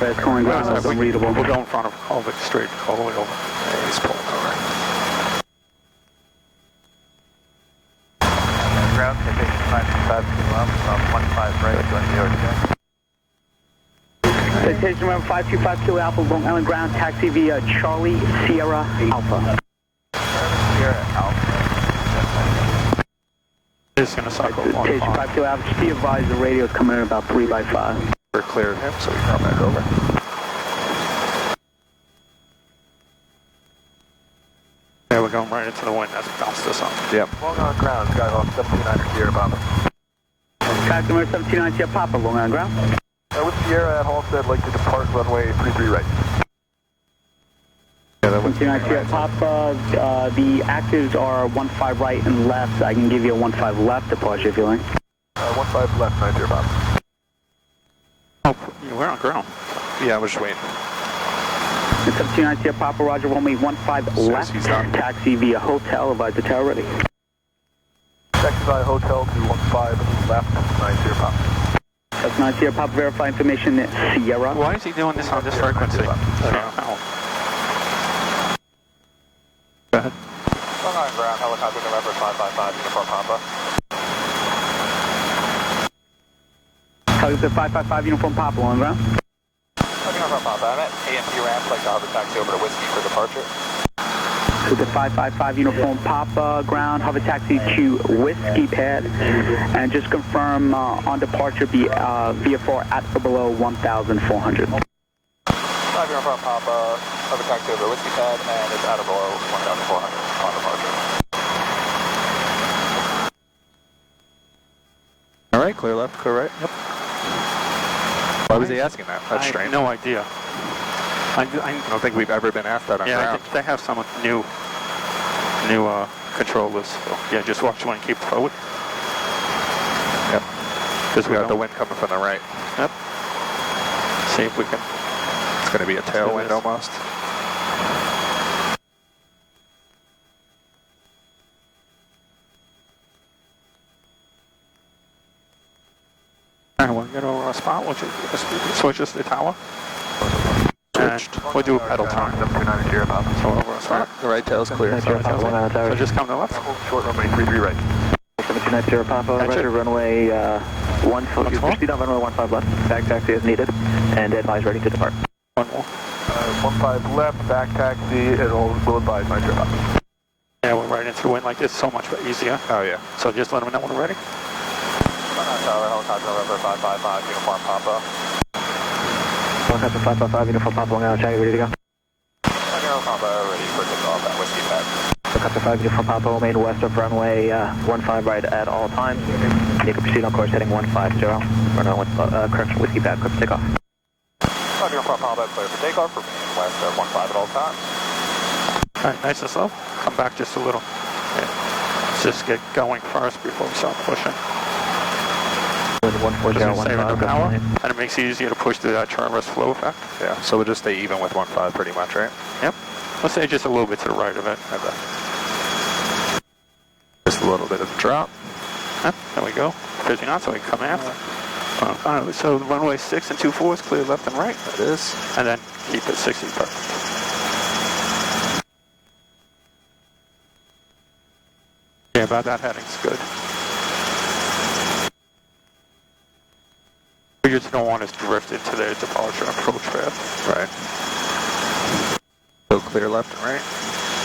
fast, calling ground, that's unreadable. We'll go in front of Colvick straight, all the way over. Yeah, he's pulling over. Ground, citation 525 right, join New York again. Citation number 5252 Alpha, Long Island ground, taxi via Charlie Sierra Alpha. Sierra Alpha. It's going to cycle on. Citation 52 Alpha, just be advised the radio is coming in about 3 by 5. We're clear of him, so we can come back over. Yeah, we're going right into the wind. That's bounced us up. Yep. Long Island ground, Skyhawk 729 Sierra Papa. Taxi number 729 Sierra Papa, Long Island ground. With Sierra at Halstead, like to depart runway 33 right. Yeah, that was 729 Sierra Papa, the actives are 15 right and left. I can give you a 15 left departure if you like. 15 left, 9 Sierra Papa. Oh, we're on ground. Yeah, I was just waiting. 729 Sierra Papa, Roger, runway 15 left. He's done. Taxi via hotel, advise the tower ready. Taxi via hotel to 15 left, 9 Sierra Papa. That's 9 Sierra Papa, verify information at Sierra. Why is he doing this on this frequency? Go ahead. Long Island ground, helicopter November 555, uniform Papa. Helicopter 555, uniform Papa, Long ground. Uniform Papa, I'm at AMP ramp, like to hover taxi over to Whiskey for departure. To the 555 uniform Papa, ground, hover taxi to Whiskey pad, and just confirm on departure be VFR at or below 1,400. 5 uniform Papa, hover taxi over to Whiskey pad, and it's at or below 1,400 on departure. All right, clear left, clear right. Yep. Why was he asking that? That's strange. No idea. I don't think we've ever been asked that on Yeah, I ground. think they have some new controllers. So, yeah, just watch one and keep forward. Yep. Because we got the wind coming from the right. Yep. See if we can. It's going to be a tailwind almost. All right, we'll get over our spot. We'll switch us to the tower. And we'll do a pedal turn. 729 Sierra Papa. So over our spot. The right tail's clear. So just come to the left. Short runway 33 right. 729 Sierra Papa, Roger, runway 15, proceed on runway 15 left, back taxi as needed, and advise ready to depart. One more. 15 left, back taxi, will advise 9 Sierra Papa. Yeah, we're right into the wind like this. So much easier. Oh, yeah. So just let them know when we're ready. Tower, helicopter November 555, uniform Papa. Helicopter 555, uniform Papa, Long Island, ready to go. Uniform Papa, ready for takeoff at Whiskey pad. Helicopter 5, uniform Papa, remain west of runway 15 right at all times. You can proceed on course heading 150. Runway correction, Whiskey pad, clear for takeoff. Uniform Papa, clear for takeoff, remaining west of 15 at all times. All right, nice and slow. Come back just a little. Yeah. Let's just get going first before we start pushing. 140, Saving the power, and it makes it easier to push through that transverse flow effect. Yeah, so we'll just stay even with 15 pretty much, right? Yep. Let's say just a little bit to the right of it. Okay. Just a little bit of a drop. Yep, there we go. 50 knots, so we can come after. So runway 6 and 24 is clear left and right. That is. And then keep it 60 perfect. Yeah, about that heading's good. We just don't want us to drift into the departure approach path. Right. So clear left and right.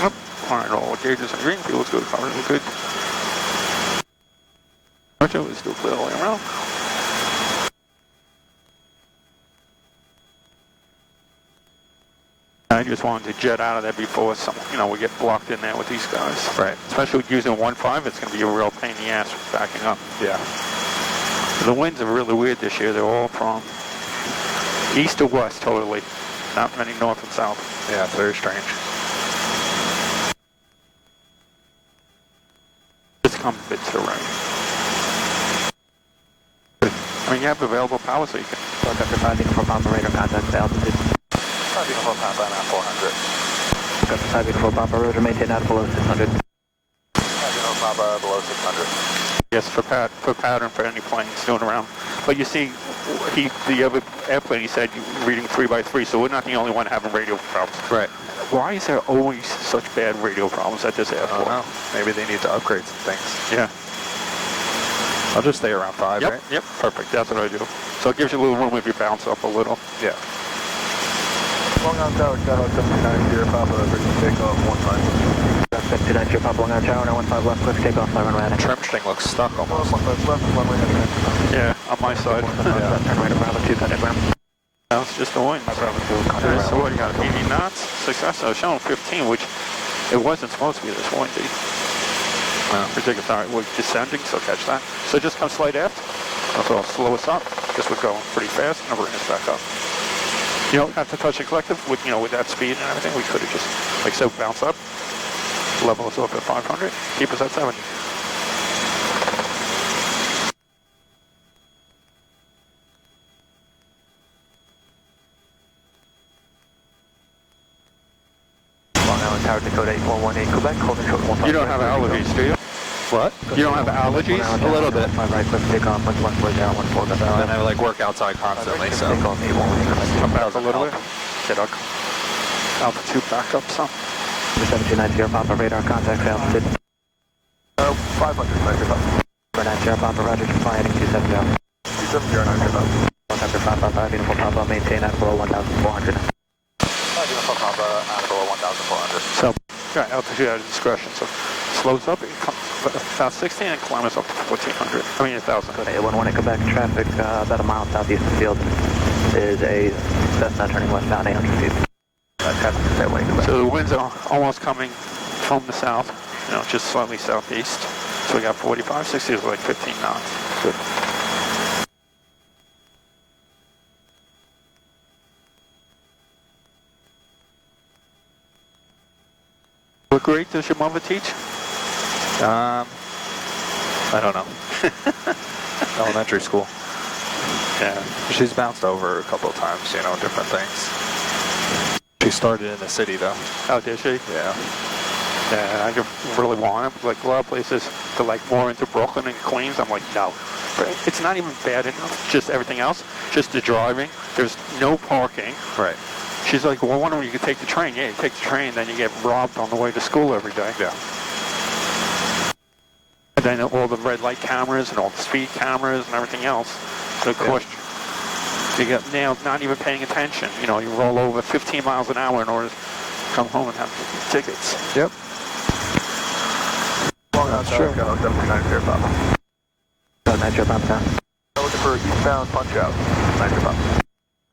Yep. All right, all gauges and green, fuel's good, power's good. Roger, we still clear all the way around. I just wanted to jet out of there before we get blocked in there with these guys. Right. Especially using 1.5, it's going to be a real pain in the ass backing up. Yeah. The winds are really weird this year. They're all from east to west totally. Not many north and south. Yeah, it's very strange. Just come a bit to the right. I mean, you have available power so you can... Helicopter 5, uniform Papa, radar contact altitude. 5 uniform Papa, I'm at 400. Helicopter 5, uniform Papa, rotor maintain out below 600. 5 uniform Papa, below 600. Yes, for pattern for any planes doing around But you see, the other airplane, he said, reading 3x3, so we're not the only one having radio problems. Right. Why is there always such bad radio problems at this airport? I don't know. Maybe they need to upgrade some things. Yeah. I'll just stay around 5, Yep, right? yep, perfect. That's what I do. So it gives you a little room if you bounce up a little. Yeah. Long Island Tower, Tower 79, Sierra Papa, ready to take off 15. 79 Sierra Papa, Long Island Tower, 915 left, click takeoff, 5 runway heading. Trim thing looks stuck almost. 15 left, runway heading. Yeah, on my side. Yeah. Turn right around, 2 contact ground. Now it's just the wind. So what, you got 80 knots? Success. I was showing 15, which it wasn't supposed to be this windy. Ridiculous. All right, we're descending, so catch that. So just come slight aft. That'll slow us up. Because we're going pretty fast, and we're bringing us back up. You don't have to touch the collective with, with that speed and everything. We could have just, like I said, bounce up, level us up at 500, keep us at 70. Long Island Tower, Dakota 8118, Quebec, holding short 15. You don't have allergies, do you? What? You don't have allergies? A little bit. 5 right, click takeoff, 11 way down, 14 down. And I like work outside constantly, so. Takeoff, 8118. Come back a little bit. Get our altitude back up some. 729 Sierra Papa, radar contact altitude. 500, Sierra Papa. 9 Sierra Papa, Roger, fly heading 270. 270, 9 Sierra Papa. 555, uniform Papa, maintain at below 1,400. Uniform Papa, at below 1,400. So, yeah, altitude at discretion. So, slows up, it comes about 16 and climbs up to 1,400. I mean, 1,000. Good. 118 Quebec traffic, about a mile southeast of the field is a Cessna turning westbound 800 feet. Traffic is that way, Quebec. So the winds are almost coming from the south, just slightly southeast. So we got 45, 60 is like 15 knots. Good. What grade does your mother teach? I don't know. Elementary school. Yeah. She's bounced over a couple of times, different things. She started in the city, though. Oh, did she? Yeah. Yeah, I just really want it. Like a lot of places, to like more into Brooklyn and Queens, I'm like, no. But it's not even bad enough. Just everything else. Just the driving. There's no parking. Right. She's like, well, why don't you take the train? Yeah, you take the train, then you get robbed on the way to school every day. Yeah. And then all the red light cameras and all the speed cameras and everything else. So of course, you get nailed not even paying attention. You roll over 15 miles an hour in order to come home and have tickets. Yep. Long Island Tower, Tower 79, Sierra Papa. 9 Sierra Papa. Looking for eastbound punch out, 9 Sierra Papa.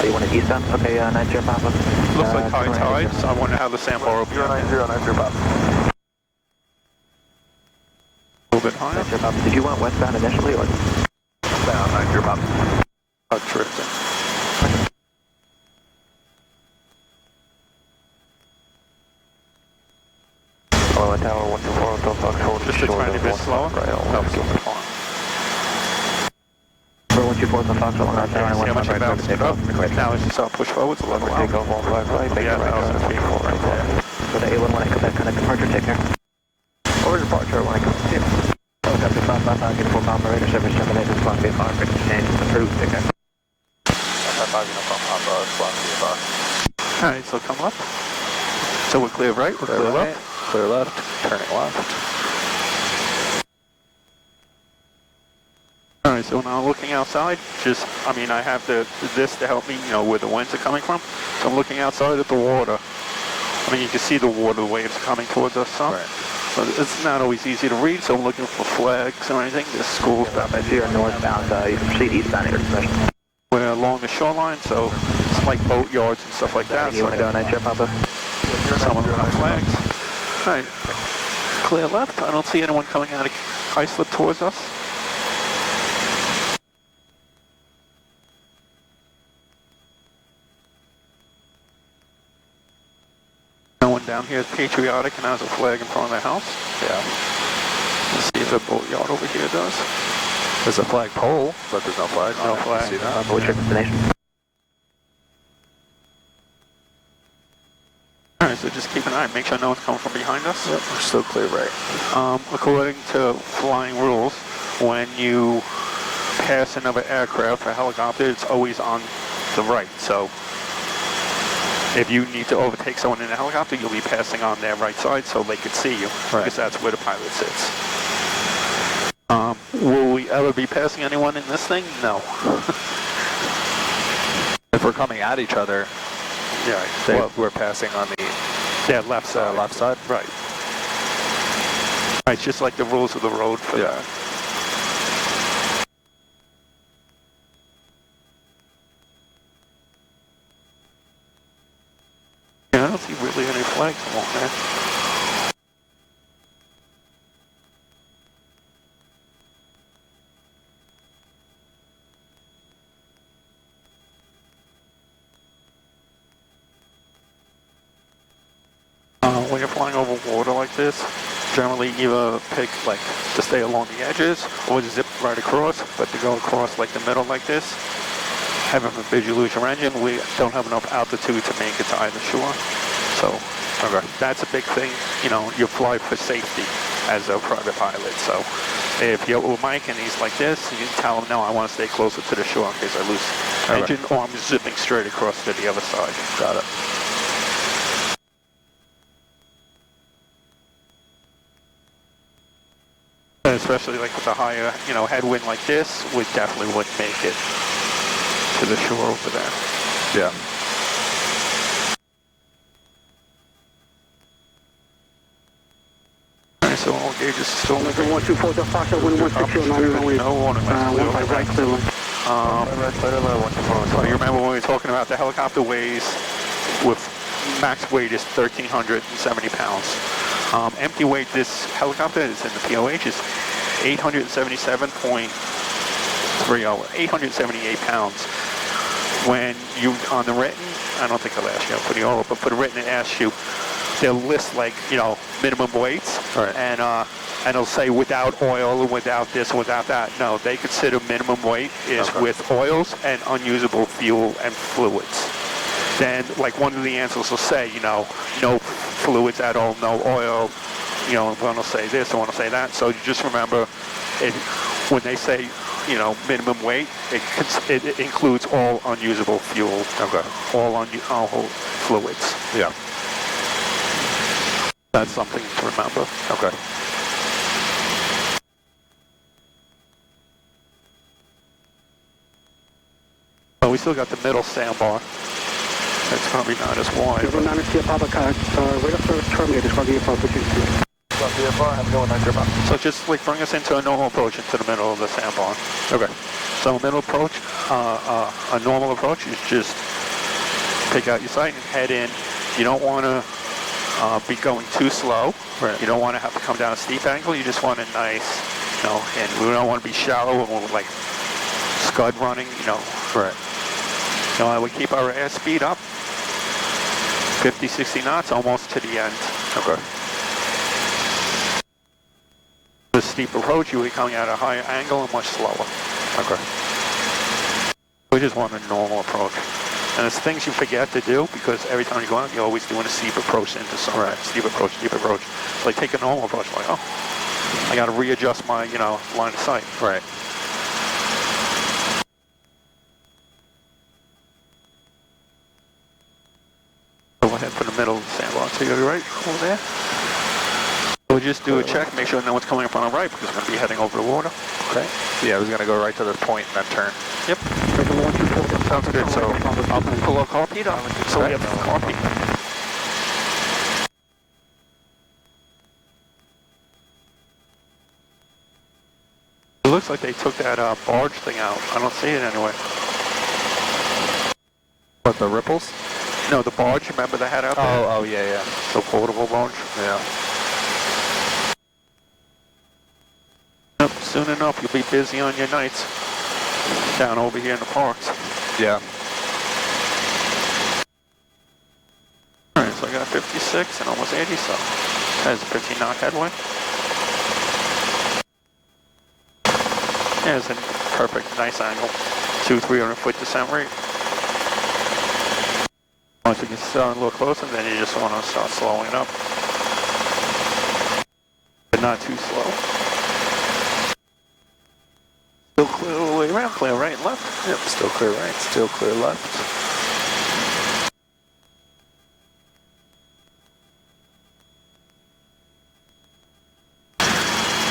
You want it eastbound? Okay, 9 Sierra Papa. Looks like high tide, so I wonder how the sample will be. 090, 9 Sierra Papa. A little bit higher. 9 Sierra Papa. Did you want westbound initially or? Down, 9 Sierra Papa. Oh, drifting. Hello, Tower 124, Hotel Fox, hold Just a tiny bit slower. No, it's still fine. 124, Hotel Fox, Long Island Tower, See how much it bounced it up. Now it's just push forward to level out. Takeoff, 15 right, make Yeah, it right, 1,000 feet. right there. So the A11 Quebec, kind of departure, take care. Over departure, 1 yeah. Helicopter 555, uniform Papa, radar service terminated, squawk VFR, frequency change, approved, take care. 555, uniform Papa, squawk VFR. Alright, so come up. So we're clear right, we're clear left. Clear left, turning left. Alright, so now looking outside, I have this to help me, where the winds are coming from. So I'm looking outside at the water. You can see the water waves coming towards us some. Right. So it's not always easy to read, so I'm looking for flags or anything. There's schools down If you're northbound, you can proceed eastbound at your discretion. We're along the shoreline, so it's like boat yards and stuff like that. You want to go 9 Sierra Papa? Some of them have flags. Alright, clear left. I don't see anyone coming out of Islip towards us. No one down here is patriotic and has a flag in front of their house. Yeah. Let's see if the boatyard over here does. There's a flag pole, but there's no flag. No flag. See that? What's your destination? Alright, so just keep an eye, make sure no one's coming from behind us. Yep, we're still clear right. According to flying rules, when you pass another aircraft or helicopter, it's always on the right. So if you need to overtake someone in a helicopter, you'll be passing on their right side so they could see you, because that's where the pilot sits. Will we ever be passing anyone in this thing? No. If we're coming at each other, well, we're passing on the left side. left side? Right. It's just like the rules of the road for that. Yeah, I don't see really any flags along there. When you're flying over water like this, generally either pick like to stay along the edges or zip right across, but to go across like the middle like this, heaven forbid you lose your engine, we don't have enough altitude to make it to either shore. So that's a big thing, you know, you fly for safety as a private pilot. So if you're with Mike and he's like this, you can tell him, no, I want to stay closer to the shore in case I lose engine, or I'm zipping straight across to the other side. Got it. Especially like with a higher, you know, headwind like this, we definitely wouldn't make it to the shore over there. Yeah. Alright, so all gauges still Number 124 to Foxtrot, wind 1609 runway. No warning. 15 right, clear. So you remember when we were talking about the helicopter weighs, with max weight is 1,370 pounds. Empty weight, this helicopter is in the POH is 877.30, 878 pounds. When you, on the written, I don't think they'll ask you for the oral, but for the written it asks you, they'll list like, you know, minimum weights, and it'll say without oil, without this, without that. No, they consider minimum weight is with oils and unusable fuel and fluids. Then, like one of the answers will say, you know, no fluids at all, no oil, you know, one will say this, one will say that. So you just remember, when they say, you know, minimum weight, it includes all unusable fuel, all fluids. Yeah. That's something to remember. Okay. But we still got the middle sandbar. It's probably not as wide. Number 9 is Papa car, right up for terminate, it's going to be appropriate. So just like bring us into a normal approach into the middle of the sandbar. Okay. So middle approach, a normal approach is just pick out your sight and head in. You don't want to be going too slow. Right. You don't want to have to come down a steep angle. You just want a nice, you know, and we don't want to be shallow or like scud running, you know. Right. You know, I would keep our airspeed up, 50, 60 knots, almost to the end. Okay. The steep approach, you would be coming at a higher angle and much slower. Okay. We just want a normal approach. And it's things you forget to do because every time you go out, you're always doing a steep approach into something. Right. Steep approach, steep approach. So like take a normal approach, like, oh, I got to readjust my, you know, line of sight. Right. Go ahead for the middle of the sandbar. So you're right over there. We'll just do a check, make sure no one's coming up on our right because we're going to be heading over the water. Okay. Yeah, I was going to go right to this point and then turn. Yep. Sounds good. So I'll pull a copy. So we have a copy. It looks like they took that barge thing out. I don't see it anyway. What, the ripples? No, the barge. Remember they had out there? Oh, yeah. The portable barge. Yeah. Yep, soon enough, you'll be busy on your nights down over here in the parks. Yeah. All right, so I got 56 and almost 80, so that's a 15 knot headwind. Yeah, it's a perfect, nice angle. 200-300 foot descent rate. Once you get started a little closer, then you just want to start slowing it up. But not too slow. Still clear all the way around. around, clear right and left. Yep, still clear right, still clear left.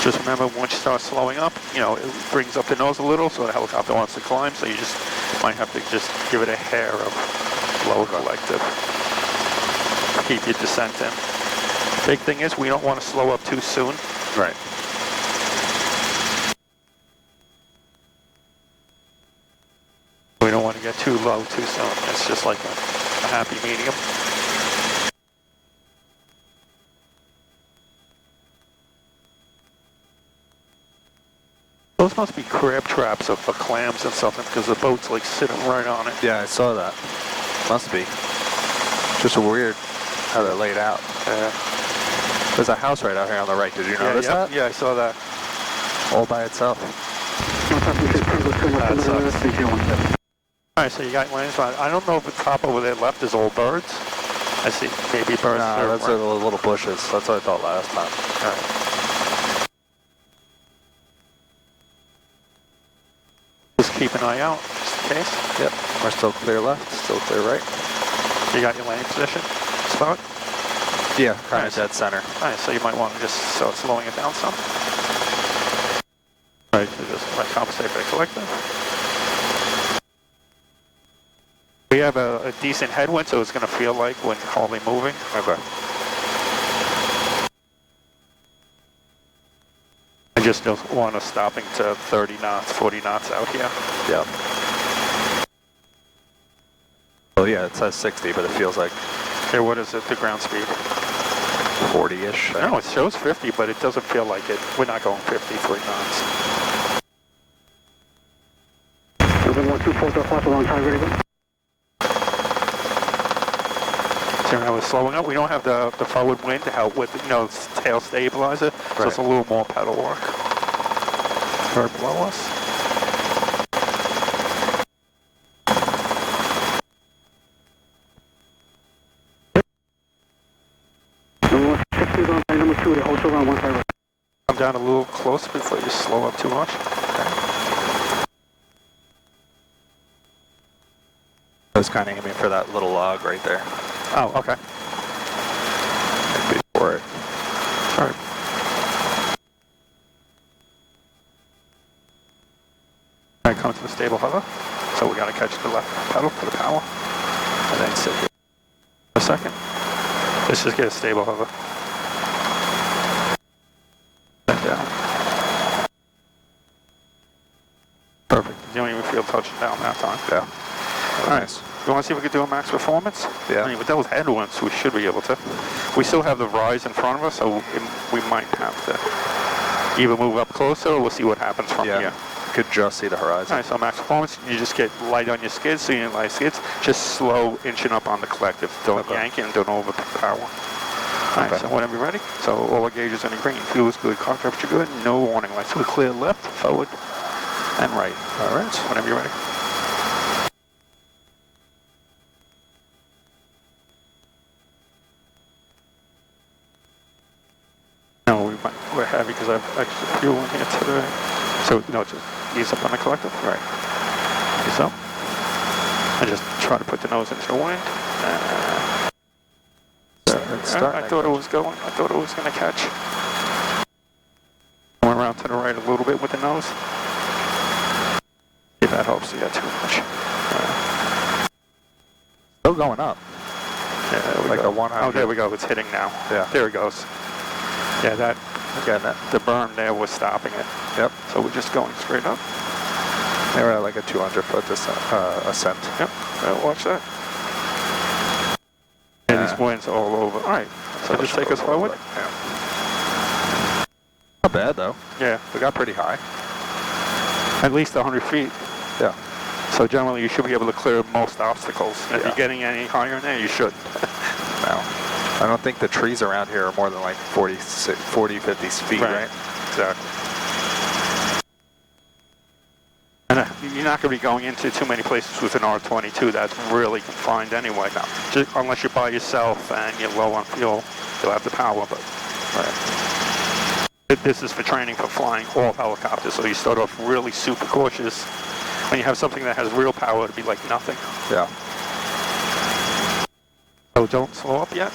Just remember, once you start slowing up, you know, it brings up the nose a little, so the helicopter wants to climb, so you just might have to just give it a hair of low collective. Keep your descent in. Big thing is, we don't want to slow up too soon. Right. We don't want to get too low too soon. It's just like a happy medium. Those must be crab traps for clams and something, because the boat's like sitting right on it. Yeah, I saw that. Must be. Just weird how they're laid out. Yeah. There's a house right out here on the right. Did you notice that? Yeah, I saw that. All by itself. That sucks. Alright, so you got lanes. I don't know if the top over there left is all birds. I see maybe birds. No, that's the little bushes. That's what I thought last time. Alright. Just keep an eye out, just in case. Yep, we're still clear left, still clear right. You got your landing position spot? Yeah, kind Nice. of dead center. Alright, so you might want to just start slowing it down some. Alright, so just compensate for the collective. We have a decent headwind, so it's going to feel like when hardly moving. Okay. I just don't want us stopping to 30 knots, 40 knots out here. Yep. Well, yeah, it says 60, but it feels like Okay, what is it, the ground speed? 40-ish. No, it shows 50, but it doesn't feel like it. We're not going 53 knots. 124, flash alongside, ready to go. So now we're slowing up. We don't have the forward wind to help with, you know, tail stabilizer, so it's a little more pedal work. Bird below us. Come down a little closer before you slow up too much. Okay. I was kind of aiming for that little log right there. Oh, okay. Maybe for it. All right. All right, come to the stable hover. So we got to catch the left pedal for the power. And then sit here for a second. Let's just get a stable hover. Then down. Perfect. You don't even feel touching down that time. Yeah. All right. You want to see if we could do a max performance? Yeah. I mean, with those headwinds, we should be able to. We still have the rise in front of us, so we might have to either move up closer, or we'll see what happens from here. You could just see the horizon. All right, so max performance, you just get light on your skids, so you need light skids. Just slow inching up on the collective. Don't yank it and don't overpower. All right, so whenever you're ready. So all our gauges are in green. Fuel is good, car temperature good, no warning lights. So we clear left, forward, and right. All right, whenever you're ready. No, we're heavy because I have extra fuel in here today. So, no, just ease up on the collective. Right. Ease up. And just try to put the nose into the wind. I thought it was going. I thought it was going to catch. Went around to the right a little bit with the nose. See if that helps you get too much. Still going up. Yeah, there we like go. a 100. Oh, there we go. It's hitting now. Yeah. There it goes. Yeah, the berm there was stopping it. Yep. So we're just going straight up. They were at like a 200-foot ascent. Yep. Watch that. And these winds all over. All right. So just take us forward. Yeah. Not bad though. Yeah. We got pretty high. At least 100 feet. Yeah. So generally you should be able to clear most obstacles. If you're getting any higher than that, you should. No. I don't think the trees around here are more than like 40, 50 feet, right? Exactly. And you're not going to be going into too many places with an R22 that's really confined anyway. No. Just unless you're by yourself and you're low on fuel, you'll have the power. But this is for training for flying all helicopters. So you start off really super cautious when you have something that has real power, it'd be like nothing. Yeah. So don't slow up yet.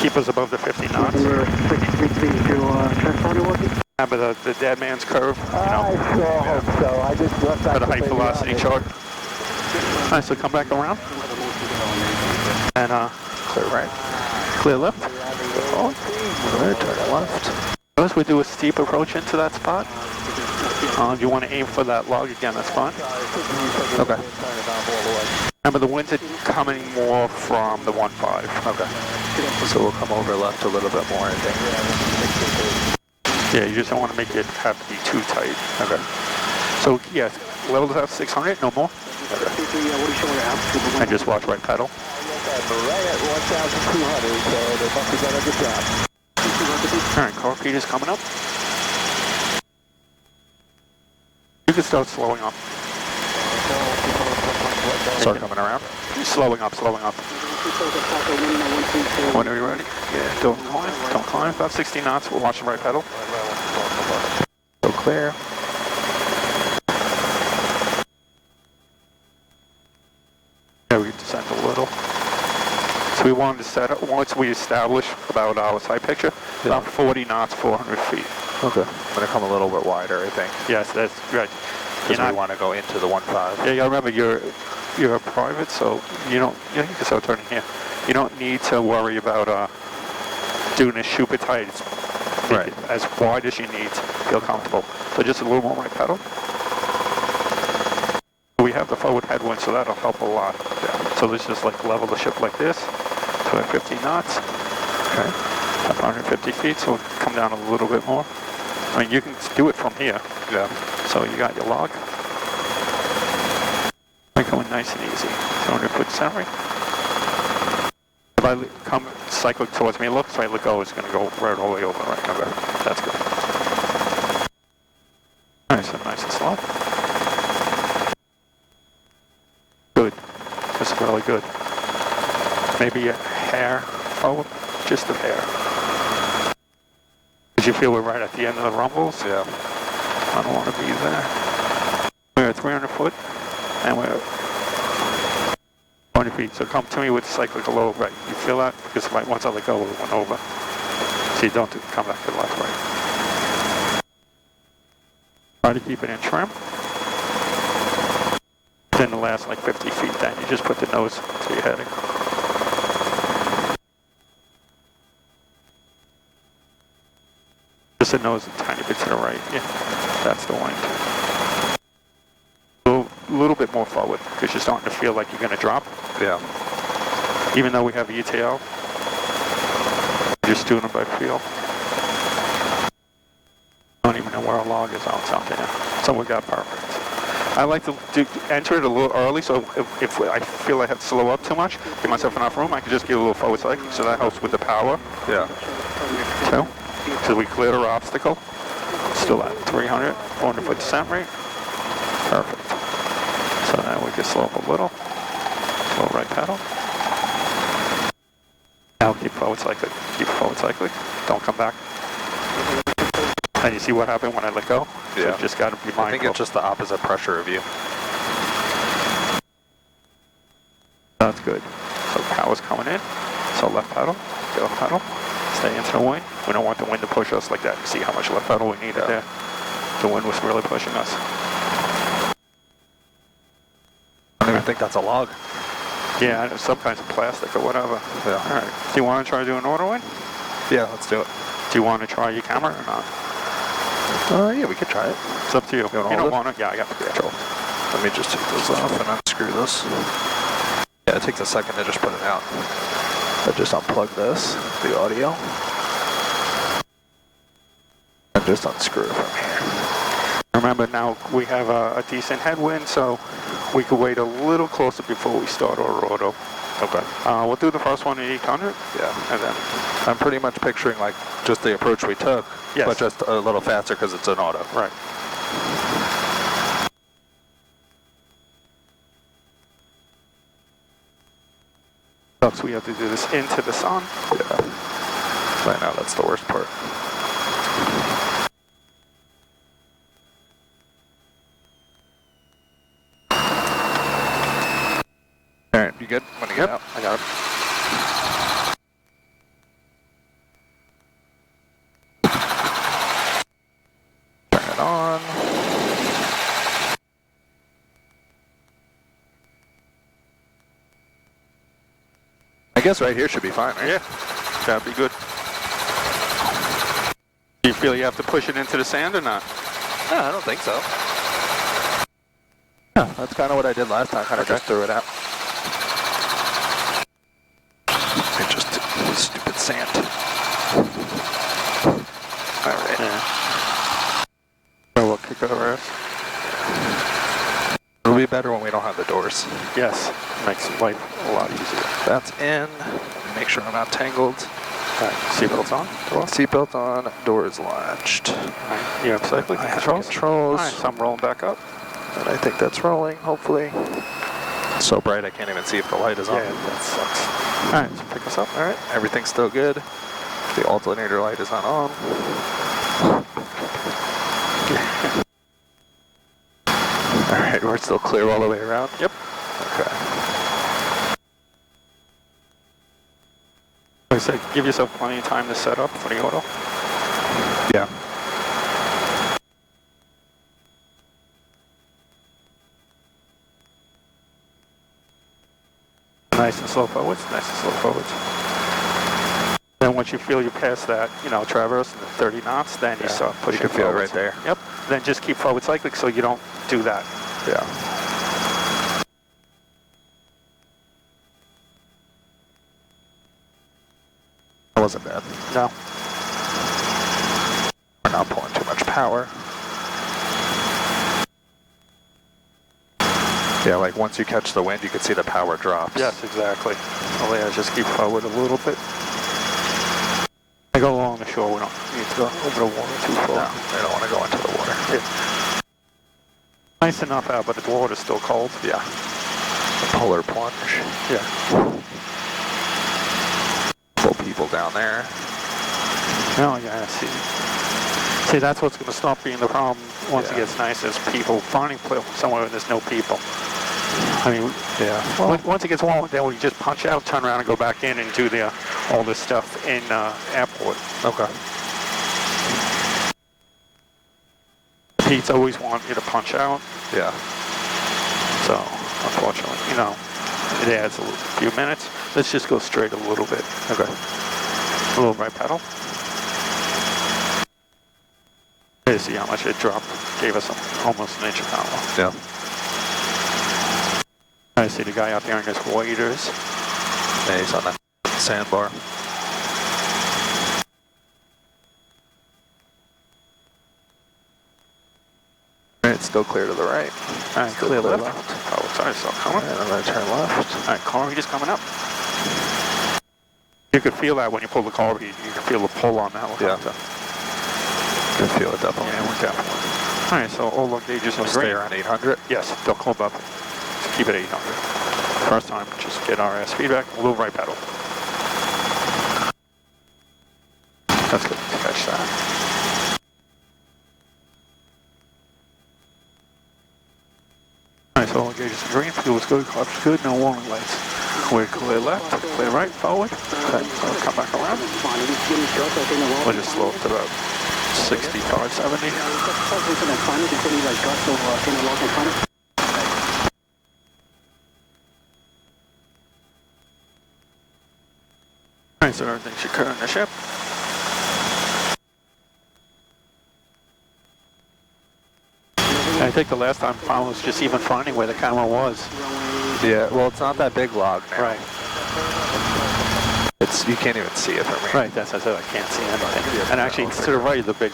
Keep us above the 50 knots. Number 633 transponder working? Remember the dead man's curve, you know? I sure hope so. I just left For the height velocity chart. Alright, so come back around. And Clear right. clear left. Oh, right, turn left. First we do a steep approach into that spot. If you want to aim for that log again, that's fine. Okay. Remember the winds are coming more from the 1.5. Okay. So we'll come over left a little bit more, I think. Yeah, you just don't want to make it have to be too tight. Okay. So yeah, level out 600, no more. Okay. And just watch right pedal. Right at 1,200, so they must have done a good job. Alright, car speed is coming up. You can start slowing up. Start coming around. Slowing up, slowing up. Whenever you're ready. Yeah, don't climb. About 60 knots, we'll watch the right pedal. So clear. Yeah, we descend a little. So we wanted to set up, once we establish about our side picture, about 40 knots, 400 feet. Okay. I'm going to come a little bit wider, I think. Yes, that's right. Because we want to go into the 1.5. Yeah, you gotta remember you're a private, so you don't. Yeah, you can start turning here. You don't need to worry about doing this super tight. It's Right. as wide as you need to feel comfortable. So just a little more right pedal. We have the forward headwind, so that'll help a lot. Yeah. So let's just like level the ship like this to at 50 knots. Okay. 550 feet, so we'll come down a little bit more. I mean, you can do it from here. Yeah. So you got your log. I'm going nice and easy. 200 foot center. If I come cyclic towards me, look, if I let go, it's going to go right all the way over. Right, okay. That's good. Nice and nice and slow. Good. This is really good. Maybe a hair forward, just a hair. Did you feel we're right at the end of the rumbles? Yeah. I don't want to be there. We're at 300 foot, and we're 20 feet. So come to me with cyclical low right. You feel that? Because once I let go, it went over. So you don't come back to the left, right. Try to keep it in trim. Then the last like 50 feet, then you just put the nose to your heading. Just the nose a tiny bit to the right. Yeah, that's the wind. A little bit more forward because you're starting to feel like you're going to drop. Yeah. Even though we have ETL, just doing it by feel. I don't even know where our log is on something. So we got perfect. I like to enter it a little early, so if I feel I have to slow up too much, give myself enough room, I can just get a little forward cycling, so that helps with the power. Yeah. So, because we cleared our obstacle, still at 300, 400 foot descent rate. Perfect. So now we can slow up a little. Slow right pedal. Now keep forward cycling. Keep forward cycling. Don't come back. And you see what happened when I let go? Yeah. So you just got to be mindful. I think it's just the opposite pressure of you. That's good. So power's coming in. So left pedal, go pedal, stay into the wind. We don't want the wind to push us like that. See how much left pedal we needed there. The wind was really pushing us. I don't even think that's a log. Yeah, some kinds of plastic or whatever. Yeah. All right. Do you want to try doing auto wind? Yeah, let's do it. Do you want to try your camera or not? Yeah, we could try it. It's up to you. You You don't want to? Yeah, I got the control. Let me just take those off and unscrew this. Yeah, it takes a second to just put it out. I just unplug this, the audio, and just unscrew it from here. Remember now we have a decent headwind, so we could wait a little closer before we start our auto. Okay. We'll do the first one at 800. Yeah. And then I'm pretty much picturing like just the approach we took, Yes. but just a little faster because it's an auto. right. Sucks we have to do this into the sun. Yeah. Right now, that's the worst part. good when you get out? I got it. Turn it on. I guess right here should be fine, right? Yeah, that'd be good. Do you feel you have to push it into the sand or not? No, I don't think so. Yeah, that's kind of what I did last time. Kind of just threw it out. It just stupid sand. All right. Yeah. So we'll kick our ass. It'll be better when we don't have the doors. Yes, makes life a lot easier. That's in. Make sure I'm not tangled. All right, seatbelt's on. Seatbelt on. Doors latched. All right, you have cycling I have controls? controls. All right, so I'm rolling back up. And I think that's rolling, hopefully. It's so bright I can't even see if the light is on. Yeah, that sucks. All right, so pick us up. All right, everything's still good. The alternator light is not on. All right, we're still clear all the way around? Yep. Okay. Like I said, give yourself plenty of time to set up for the auto. Yeah. Nice and slow forwards, nice and slow forwards. Then once you feel you're past that, traverse and the 30 knots, then you start pushing You can feel it forwards. right there. Yep. Then just keep forward cycling so you don't do that. Yeah. That wasn't bad. No. We're not pulling too much power. Yeah, like once you catch the wind, you can see the power drops. Yes, exactly. So yeah, just keep forward a little bit. I go along the shore, we don't need to go over the water too far. No, they don't want to go into the water. Yeah. Nice enough out, but the water's still cold. Yeah. The polar plunge. Yeah. Full people down there. No, yeah, see, that's what's going to stop being the problem once it gets nice is people finding somewhere where there's no people. I mean, yeah. Well, once it gets warm, then we just punch out, turn around, and go back in and do all this stuff in airport. okay. Pete's always wanted you to punch out, Yeah. so unfortunately, it adds a few minutes. Let's just go straight a little bit. Okay. A little right pedal. You see how much it dropped. Gave us almost an inch of power. Yeah. I see the guy out there in his waders. Yeah, he's on that sandbar. It's still clear to the right. All right, clear left. Oh, sorry, still coming. All right, I'm going to turn left. All right, car, just coming up. You could feel that when you pull the car, you can feel the pull on that one. Yeah. Can feel it definitely. Yeah, we're definitely. All right, so all the gauges are Stay great. around 800. Yes, they'll clump up. Keep it 800. First time, just get RS feedback, a little right pedal. That's good, catch that. All right, so all the gauges are green, fuel's good, car's good, no warning lights. We're clear left, clear right, forward. Okay, so we'll come back around. We'll just slow up to about 65, 70. All right, so everything should cut on the ship. I think the last time I was just even finding where the camera was. Yeah, well, it's not that big log now. Right. You can't even see it from here. Right, that's what I said, I can't see anything. And actually, it's to the right of the big,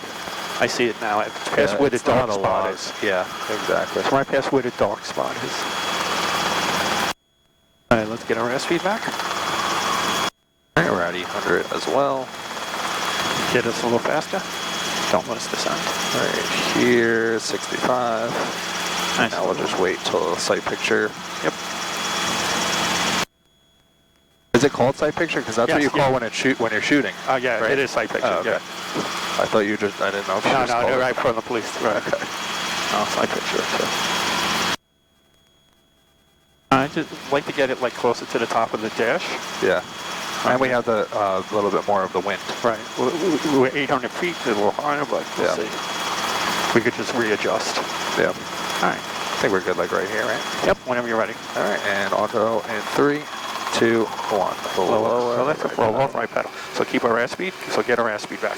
I see it now, it's past where the dark spot is. Yeah, exactly. It's right past where the dark spot is. All right, let's get our RS feedback. All right, we're at 800 as well. Get us a little faster. Don't let us descend. Right here, 65. Nice. Now we'll just wait till the sight picture. Yep. Is it called sight picture? Because that's what you call when you're shooting. Oh yeah, right? it is sight picture. Oh, okay. Yeah. I thought you just. I didn't know if you just called No, it. right from the police. Right. Okay. No, sight picture. So. I just like to get it like closer to the top of the dash. Yeah. And we have the little bit more of the wind. Right. We're 800 feet, a little higher, but we'll see. We could just readjust. Yeah. All right. I think we're good, like right here, right? Yep, whenever you're ready. All right, and auto in 3, 2, 1. Lower. So that's a roll off, right pedal. So keep our airspeed, so get our airspeed back.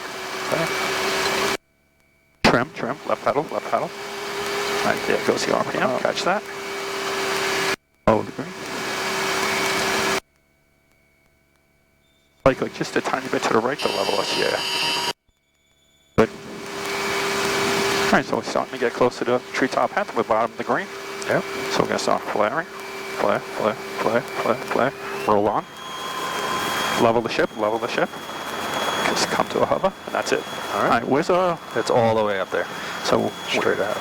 Okay. Trim, left pedal. All right, there goes the RPM, catch that. Oh, the green. Like just a tiny bit to the right to level us, yeah. Good. All right, so we're starting to get close to the treetop hat, to the bottom of the green. Yep. So we're gonna start flaring. Flare. Roll on. Level the ship. Just come to a hover, and that's it. All right. Where's our... It's all the way up there. So... Straight ahead.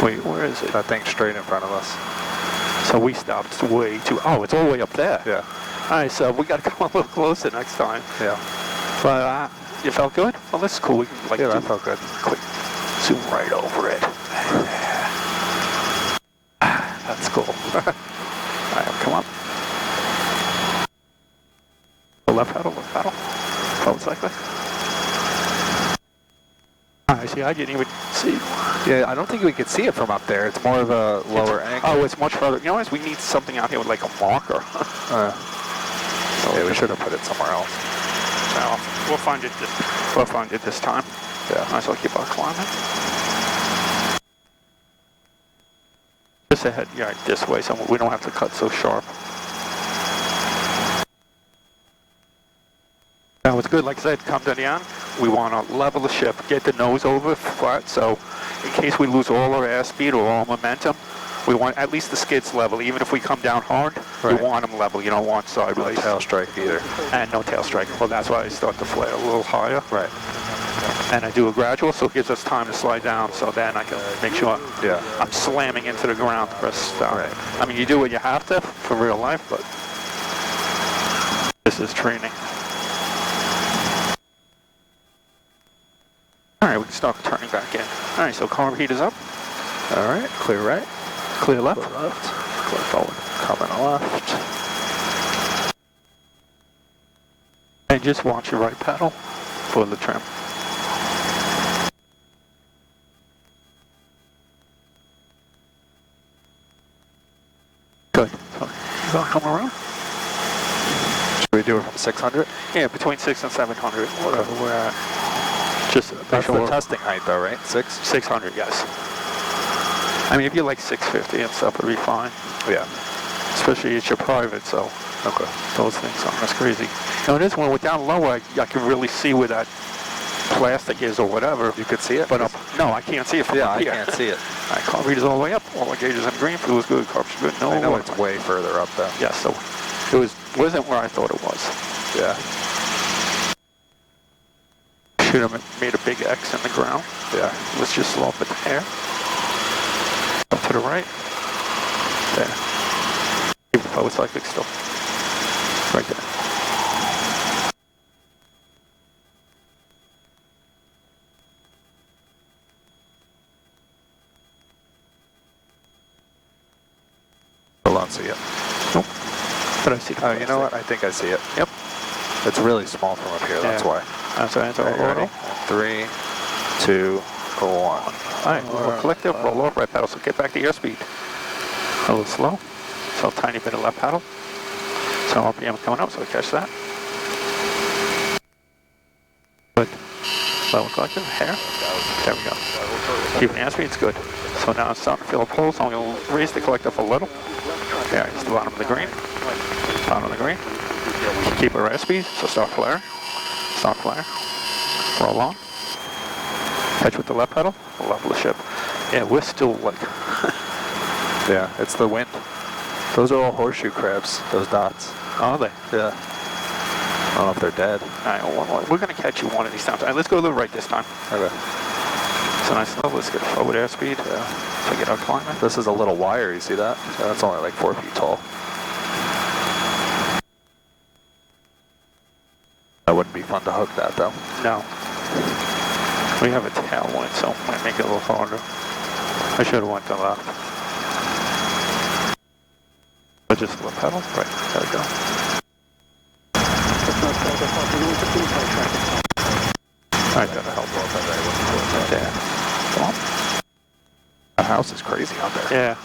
Wait, where is it? That thing's straight in front of us. So we stopped way too... Oh, it's all the way up there. Yeah. All right, so we got to come a little closer next time. Yeah. But you felt good? Well, this is cool. We can like that felt good. Quick zoom right over it. That's cool. All right, come on. Left pedal. Forward cycling. I see, I didn't even see. Yeah, I don't think we could see it from up there. It's more of a lower angle. Oh, it's much further. You know what? We need something out here with like a marker. Yeah, we should have put it somewhere else. So we'll find it this time. Yeah. Might as well keep on climbing. Just ahead, yeah, this way, so we don't have to cut so sharp. Now it's good, like I said, come to the end, we want to level the ship, get the nose over flat, so in case we lose all our airspeed or all momentum, we want at least the skids level. Even if we come down hard, we want them level. You don't want sideways. No tail strike either. And no tail strike. Well, that's why I start to flare a little higher. Right. And I do a gradual, so it gives us time to slide down, so then I can make sure I'm slamming into the ground to press stop. Right. I mean, you do what you have to for real life, but this is training. All right, we can start turning back in. All right, so carb heat is up. All right, clear right. Clear left. Clear left. Clear forward. Coming left. And just watch your right pedal for the trim. Good. So, you gonna come around? Should we do it from 600? Yeah, between 6 and 700, whatever we're at. Just That's the testing height though, right? 600, yes. I mean, if you like 650 and stuff, it'll be fine. Yeah. Especially it's your private, so those things aren't as crazy. Now this one, without lower, I can really see where that plastic is or whatever. You could see it? But no, I can't see it from up here. I can't see it. All right, carb reader's all the way up. All our gauges in green. Fuel is good. Carbs are good. No, I know it's way further up though. Yeah, so it wasn't where I thought it was. Yeah. Should have made a big X in the ground. Yeah. Let's just slow up at the hair. Up to the right. There. Keep the forward cyclic still. Right there. Hold on, see it. Nope. But I see the you know what? I think I see it. Yep. It's really small from up here, that's why. That's right. All right, ready? 3, 2, 1. All right, we'll collective, roll off, right pedal, so get back to airspeed. A little slow, so a tiny bit of left pedal. So RPM coming up, so we catch that. Good. Level collective, hair. There we go. Keeping the airspeed, it's good. So now it's starting to feel a pull, so I'm going to raise the collective a little. There, it's the bottom of the green. Bottom of the green. Keep our airspeed, so start flaring. Start flaring. Roll on. Catch with the left pedal, level the ship. Yeah, we're still like... Yeah, it's the wind. Those are all horseshoe crabs, those dots. Are they? Yeah. I don't know if they're dead. All right, we're going to catch you one of these times. All right, let's go to the right this time. Okay. So nice level, let's get forward airspeed. So get our climbing. This is a little wire, you see that? That's only like 4 feet tall. That wouldn't be fun to hook that though. No. We have a tailwind, so it might make it a little harder. I should have went to left. just left pedal? Right, gotta go. Alright, gotta help off that right. Yeah. Come on. The house is crazy out there. Yeah.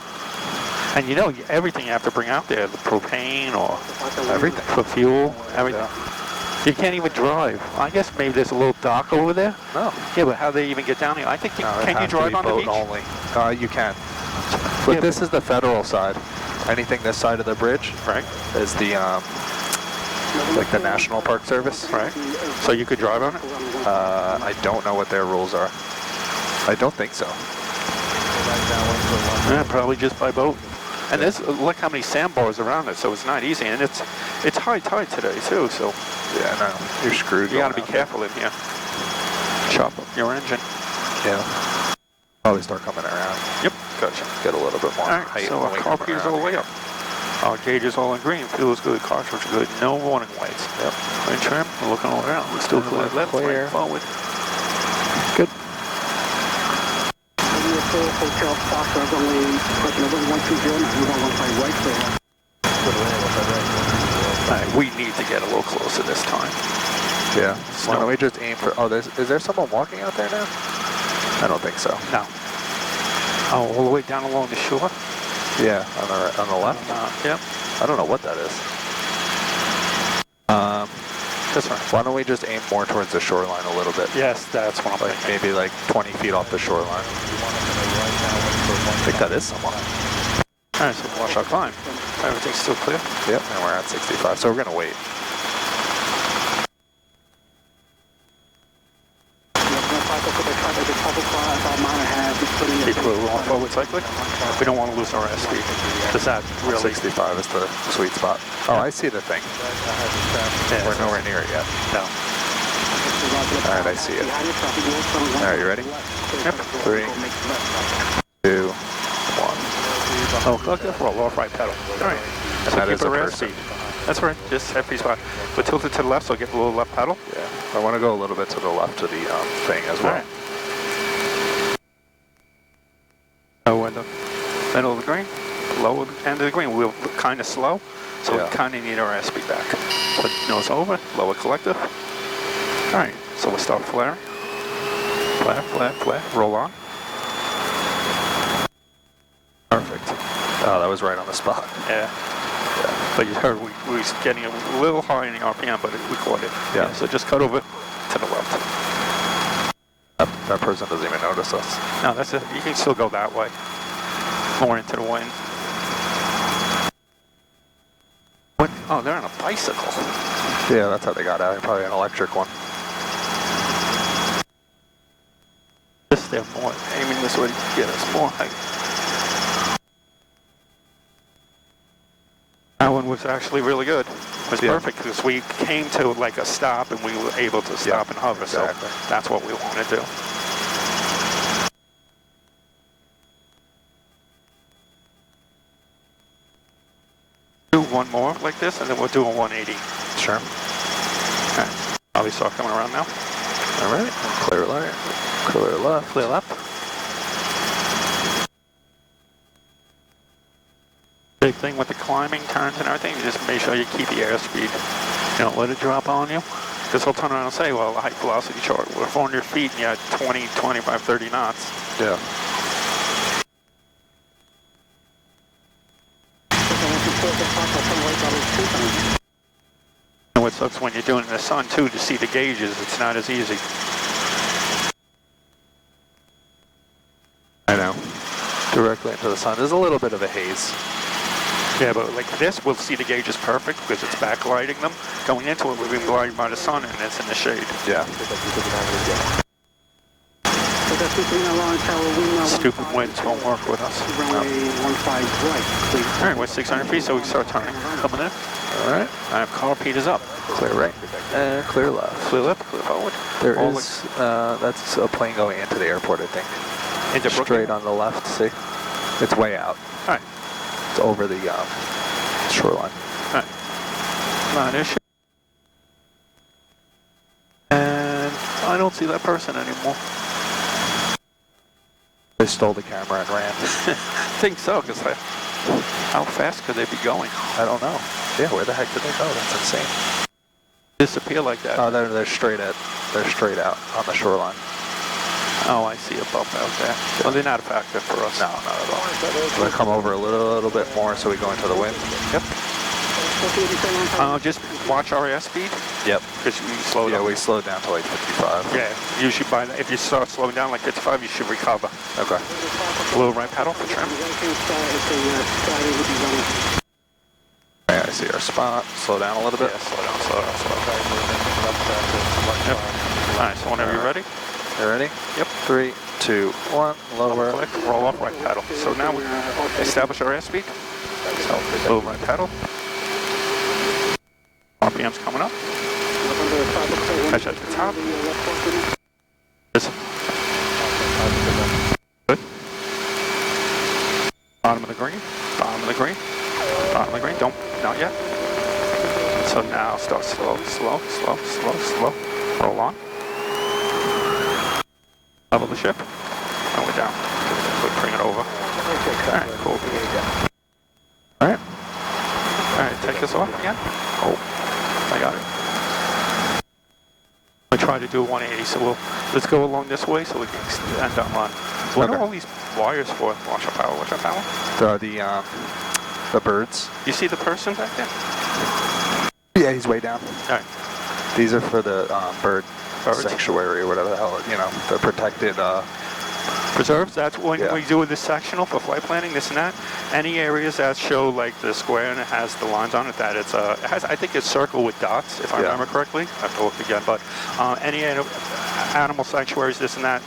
And you know, everything you have to bring out there, the propane or Everything. for fuel, everything. You can't even drive. I guess maybe there's a little dock over there. No. Yeah, but how do they even get down here? I think, can you drive on the beach? Only. You can. But this is the federal side. Anything this side of the bridge, Right. is the like the National Park Service. Right. So you could drive on it? I don't know what their rules are. I don't think so. Yeah, probably just by boat. And there's, look how many sandbars around it, so it's not easy. And it's high tide today too, so Yeah, no, you're screwed. you gotta be careful in here. Chop up your engine. Yeah. Probably start coming around. Yep. Gotcha. Get a little bit more Alright, height so when our we car come is all around. the way up. Our gauge is all in green, fuel's good, cartridge good, no warning lights. Yep. Clear trim, we're looking all around. We're still clear left, Clear. right, forward. Good. Hotel Foster, only question of 1120, we don't want to play right there. Alright, we need to get a little closer this time. Yeah. Why don't we just aim for? Oh, is there someone walking out there now? I don't think so. No. Oh, all the way down along the shore? Yeah, on the left. Yep. I don't know what that is. This one. Why don't we just aim more towards the shoreline a little bit? Yes, that's what I'm Like thinking. maybe like 20 feet off the shoreline. I think that is someone. Alright, so watch our climb. Everything's still clear? Yep, and we're at 65, so we're gonna wait. Keep a little on forward cycling. We don't want to lose our airspeed. Does that really? 65 is the sweet spot. Oh, I see the thing. Yeah. We're nowhere near it yet. No. All right, I see it. All right, you ready? Yep. 3, 2, 1. Oh, look, roll off right pedal. Alright. So That keep is our a person. airspeed. That's right, just happy spot. But tilt it to the left, so get a little left pedal. Yeah, I want to go a little bit to the left of the thing as well. Alright. So we're in the middle of the green, lower end of the green. We're kind of slow, so Yeah. we kind of need our airspeed back. So nose over, lower collective. Alright, so we'll start flaring. Flare, flare, flare, roll on. Perfect. Oh, that was right on the spot. Yeah. But you heard we was getting a little high in the RPM, but we caught it. Yeah. So just cut over to the left. That person doesn't even notice us. No, that's it. You can still go that way. More into the wind. What? Oh, they're on a bicycle. Yeah, that's how they got out. Probably an electric one. Just they're more aiming this way to get us more height. That one was actually really good. It was perfect because we came to like a stop and we were able to stop and hover. Exactly. So that's what we want to do. Do one more like this and then we'll do a 180. Sure. Okay. I'll start coming around now. All right. Clear right. Clear left. Clear left. Big thing with the climbing, turns and everything, you just make sure you keep the airspeed. You don't let it drop on you. Because he'll turn around and say, well, the height velocity chart, we're 400 feet and you're at 20, 25, 30 knots. Yeah. And what sucks when you're doing it in the sun too, to see the gauges, it's not as easy. I know. Directly into the sun. There's a little bit of a haze. Yeah, but like this, we'll see the gauges perfect because it's backlighting them. Going into it, we've been blinded by the sun and it's in the shade. Yeah. Stupid winds won't work with us. All right, we're 600 feet, so we can start turning. Coming in. All right. Car Pete is up. Clear right. And clear left. Clear left, clear forward. There All is, that's a plane going into the airport, I think. Into Straight on the left, see? It's way out. All right. It's over the shoreline. All right. Not an issue. And I don't see that person anymore. They stole the camera and ran. I think so, because How fast could they be going? I don't know. Yeah, where the heck did they go? That's insane. Disappear like that. Oh, they're straight out on the shoreline. Oh, I see a bump out there. Well, they're not a factor for us. No, not at all. We'll come over a little bit more so we go into the wind. Yep. Just watch our airspeed. Yep. Because we slow down. Yeah, we slowed down to like 55. Yeah, usually if you start slowing down like 55, you should recover. Okay. A little right pedal for trim. Yeah, I see our spot. Slow down a little bit. Yeah, slow down. Yep. All right, so whenever you're ready. You ready? Yep. 3, 2, 1, lower. Click, roll off right pedal. So now we establish our airspeed. So little right pedal. RPM's coming up. Catch at the top. Good. Bottom of the green. Bottom of the green. Bottom of the green. Don't. Not yet. So now start slow. Roll on. Level the ship. And we're down. We'll bring it over. Alright, cool. Alright, take this off again. Oh, I got it. I try to do 180, so let's go along this way so we can end up on. What are all these wires for? Watch our power. The birds. You see the person back there? Yeah, he's way down. Alright. These are for the bird Birds? sanctuary or whatever the hell, the protected Preserves, that's when Yeah. we do this sectional for flight planning, this and that. Any areas that show like the square and it has the lines on it, that it has, I think it's circled with dots, if I remember correctly. I have to look again, but any animal sanctuaries, this and that,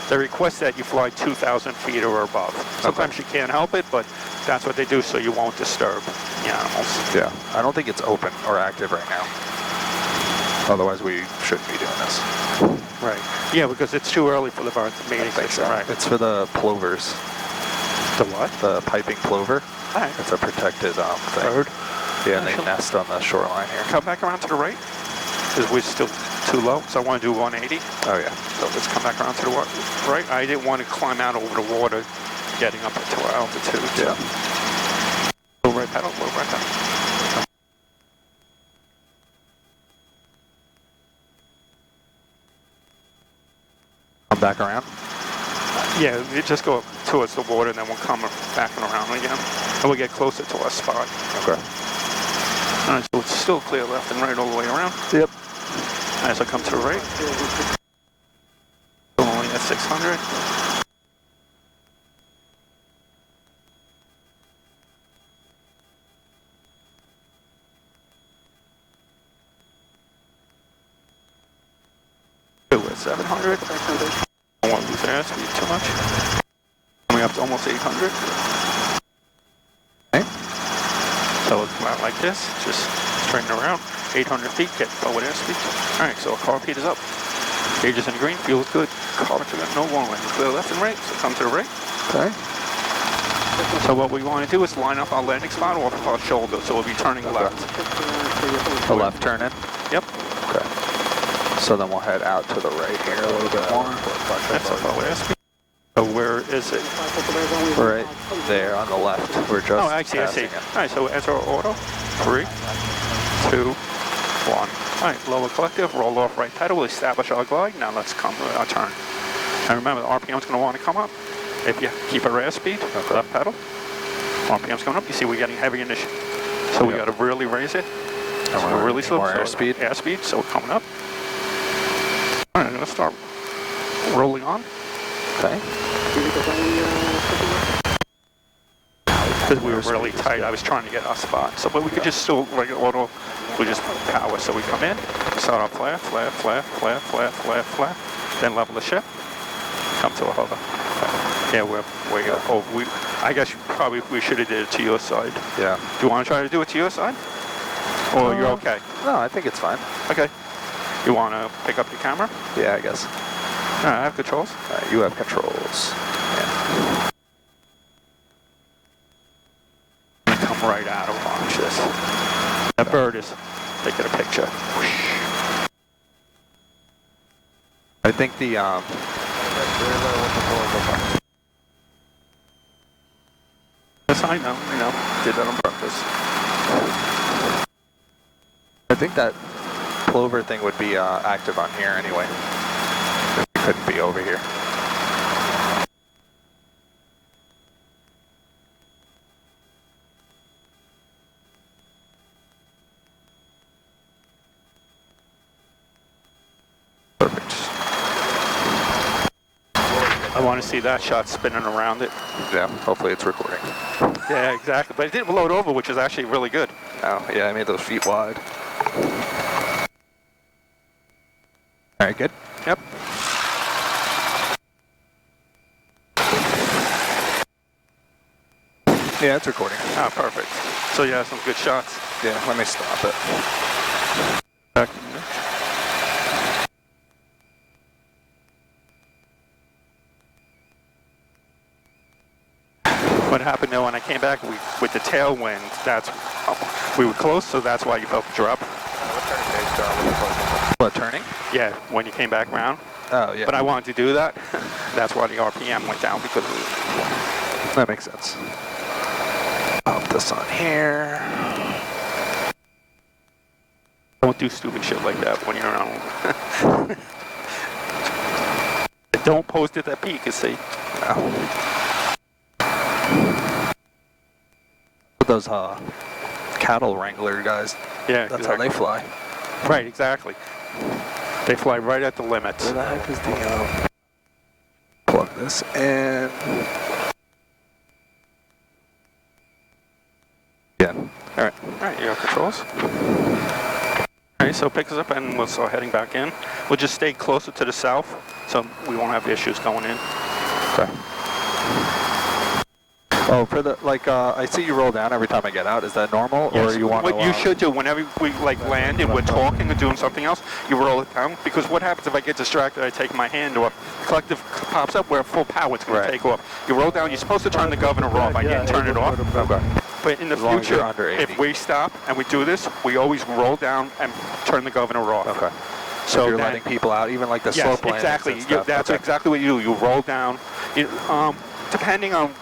they request that you fly 2,000 feet or above. Sometimes you can't help it, but that's what they do so you won't disturb the animals. Yeah, I don't think it's open or active right now. Otherwise, we shouldn't be doing this. Right. Yeah, because it's too early for the bird mating season. Right. It's for the plovers. The what? The piping plover. Alright. It's a protected thing. Bird. Yeah, and they nest on the shoreline here. Come back around to the right, because we're still too low, so I want to do 180. Oh, yeah. So let's come back around to the right. I didn't want to climb out over the water, getting up to our altitude. Yeah. Low right pedal, low right pedal. Come back around. Yeah, you just go up towards the water, and then we'll come back and around again, and we'll get closer to our spot. Okay. All right, so it's still clear left and right all the way around. Yep. As I come to the right. Only at 600. We're at 700. Don't want to lose airspeed too much. Coming up to almost 800. Okay. So it'll come out like this, just straighten around. 800 feet, get forward airspeed. Alright, so our car feed is up. Gauges in green, feels good. Car to no warning. Clear left and right, so come to the right. Okay. So what we want to do is line up our landing spot off of our shoulder, so we'll be turning left. The left turn in? Yep. Okay. So then we'll head out to the right here a little bit more. That's our forward airspeed. So where is it? We're right there on the left. We're just I see. it. Alright, so enter our auto. 3, 2, 1. Alright, lower collective, roll off right pedal, we'll establish our glide. Now let's come to our turn. And remember, the RPM's going to want to come up. If you keep our airspeed, left pedal, RPM's coming up. You see we're getting heavy in this. So we got to really raise it. And we're really slow. more So airspeed. Airspeed, so we're coming up. Alright, I'm going to start rolling on. Okay. Because we were really tight, I was trying to get our spot. So, but we could just still, like auto, we just power. So we come in, we start off flat, then level the ship, come to a hover. Yeah, we're way up. Oh, I guess we should have did it to your side. Yeah. Do you want to try to do it to your side? Or you're okay? No, I think it's fine. Okay. You want to pick up your camera? Yeah, I guess. I have controls. You have controls. Yeah. Come right out of watch this. That bird is taking a picture. I think the Yes, I know. Did that on purpose. I think that plover thing would be active on here anyway. It couldn't be over here. Perfect. I want to see that shot spinning around it. Yeah, hopefully it's recording. Yeah, exactly. But it didn't load over, which is actually really good. Oh, yeah, I made those feet wide. All right, good? Yep. Yeah, it's recording. Ah, perfect. So yeah, some good shots. Yeah, let me stop it. Back in there. What happened though when I came back with the tailwind, we were close, so that's why you felt the drop. What, turning? Yeah, when you came back around. Oh, yeah. But I wanted to do that. That's why the RPM went down, because of it. That makes sense. Pop this on here. Don't do stupid shit like that when you're on. Don't post at that peak, you see. No. Those cattle wrangler guys. Yeah, That's exactly. how they fly. Right, exactly. They fly right at the limits. Where the heck is the plug this in? Yeah. All right, you got controls. All right, so pick us up and we'll start heading back in. We'll just stay closer to the south, so we won't have issues going in. Okay. Oh, for the I see you roll down every time I get out. Is that normal, Yes. or you want? What you should do whenever we land and we're talking or doing something else, you roll it down, because what happens if I get distracted? I take my hand off. Collective pops up. We're full power. It's going to take off. You roll down. You're supposed to turn the governor off. I didn't turn it off. Okay. But in the As long as future, you're under 80. if we stop and we do this, we always roll down and turn the governor off. Okay. So if you're then, letting people out, even like the yes, slope landings exactly. and stuff. That's okay. exactly what you do. You roll down. Depending on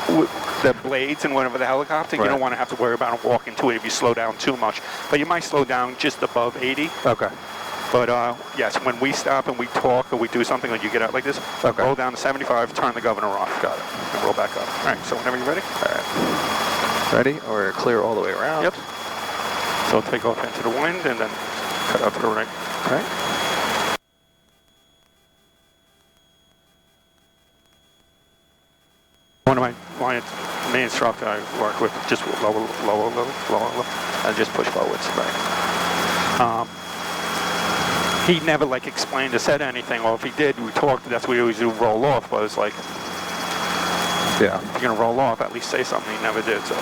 the blades and whatever the helicopter, you don't want to have to worry about walking into it if you slow down too much. But you might slow down just above 80. Okay. But yes, when we stop and we talk or we do something, or you get out like this, roll down to 75, turn the governor off. Got it. And roll back up. All right, so whenever you're ready. All right. Ready? Or clear all the way around? Yep. So take off into the wind and then cut out to the right. All right. One of my main instructor I work with, just lower, and just push forwards. Right. He never explained or said anything, or if he did, we talked. That's what we always do, roll off. But it's like, yeah, if you're gonna roll off, at least say something. He never did. So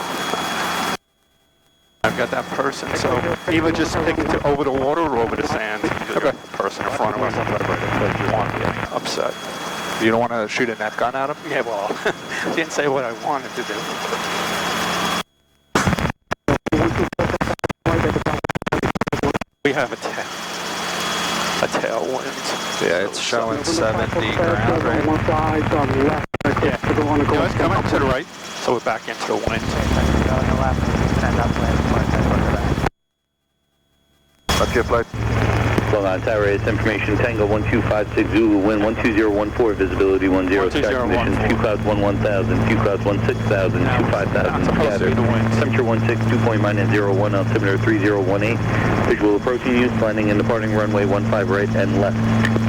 I've got that person. So either just pick it over the water or over the sand. Okay. Person in front of us. You want to get upset. You don't want to shoot a net gun at him? Yeah, well, didn't say what I wanted to do. We have a tailwind. Yeah, it's showing 70 ground, right? Yeah, it's coming to the right, so we're back into the wind. What's your flight? Long on tower race information, Tango 1256 Zulu, wind 12014, visibility 10, sky conditions, few clouds 1000, few clouds 16,000, 5000, scattered, temperature 16, dew point -01, altimeter 3018, visual approaching use, landing and departing runway 15 right and left.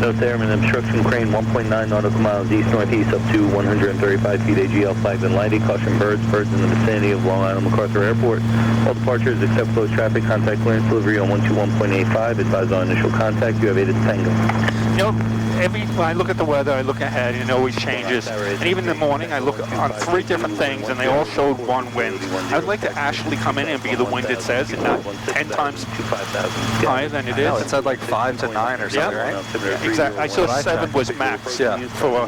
Note there, an obstruction crane 1.9 nautical miles east-northeast up to 135 feet, AGL flagged and lighted, caution birds in the vicinity of Long Island MacArthur Airport. All departures except close traffic, contact clearance delivery on 121.85, advise on initial contact, you have 8 Tango. You know, when I look at the weather, I look ahead, and it always changes. And even in the morning, I look on 3 different things, and they all showed one wind. I would like to actually come in and be the wind it says, and not 10 times higher than it is. It said 5 to 9 or something, right? Exactly. I saw 7 was max for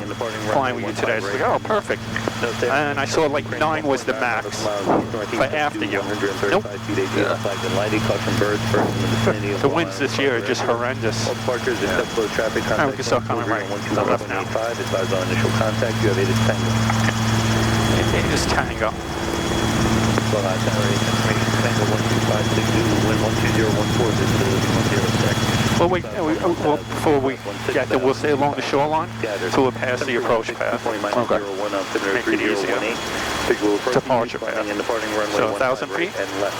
flying with you today. It's like, oh, perfect. And I saw 9 was the max for after you. Nope. The winds this year are just horrendous. Traffic, we can start coming right. Left now. Advise on initial contact, you have 8 Tango. Maintain this Tango. Well, Tower 8, Tango 12562, wind 12014, this is 106. Well, before we get there, we'll stay along the shoreline until we're past the approach path. Okay. Make it easier. Departure path. So 1,000 feet? And left.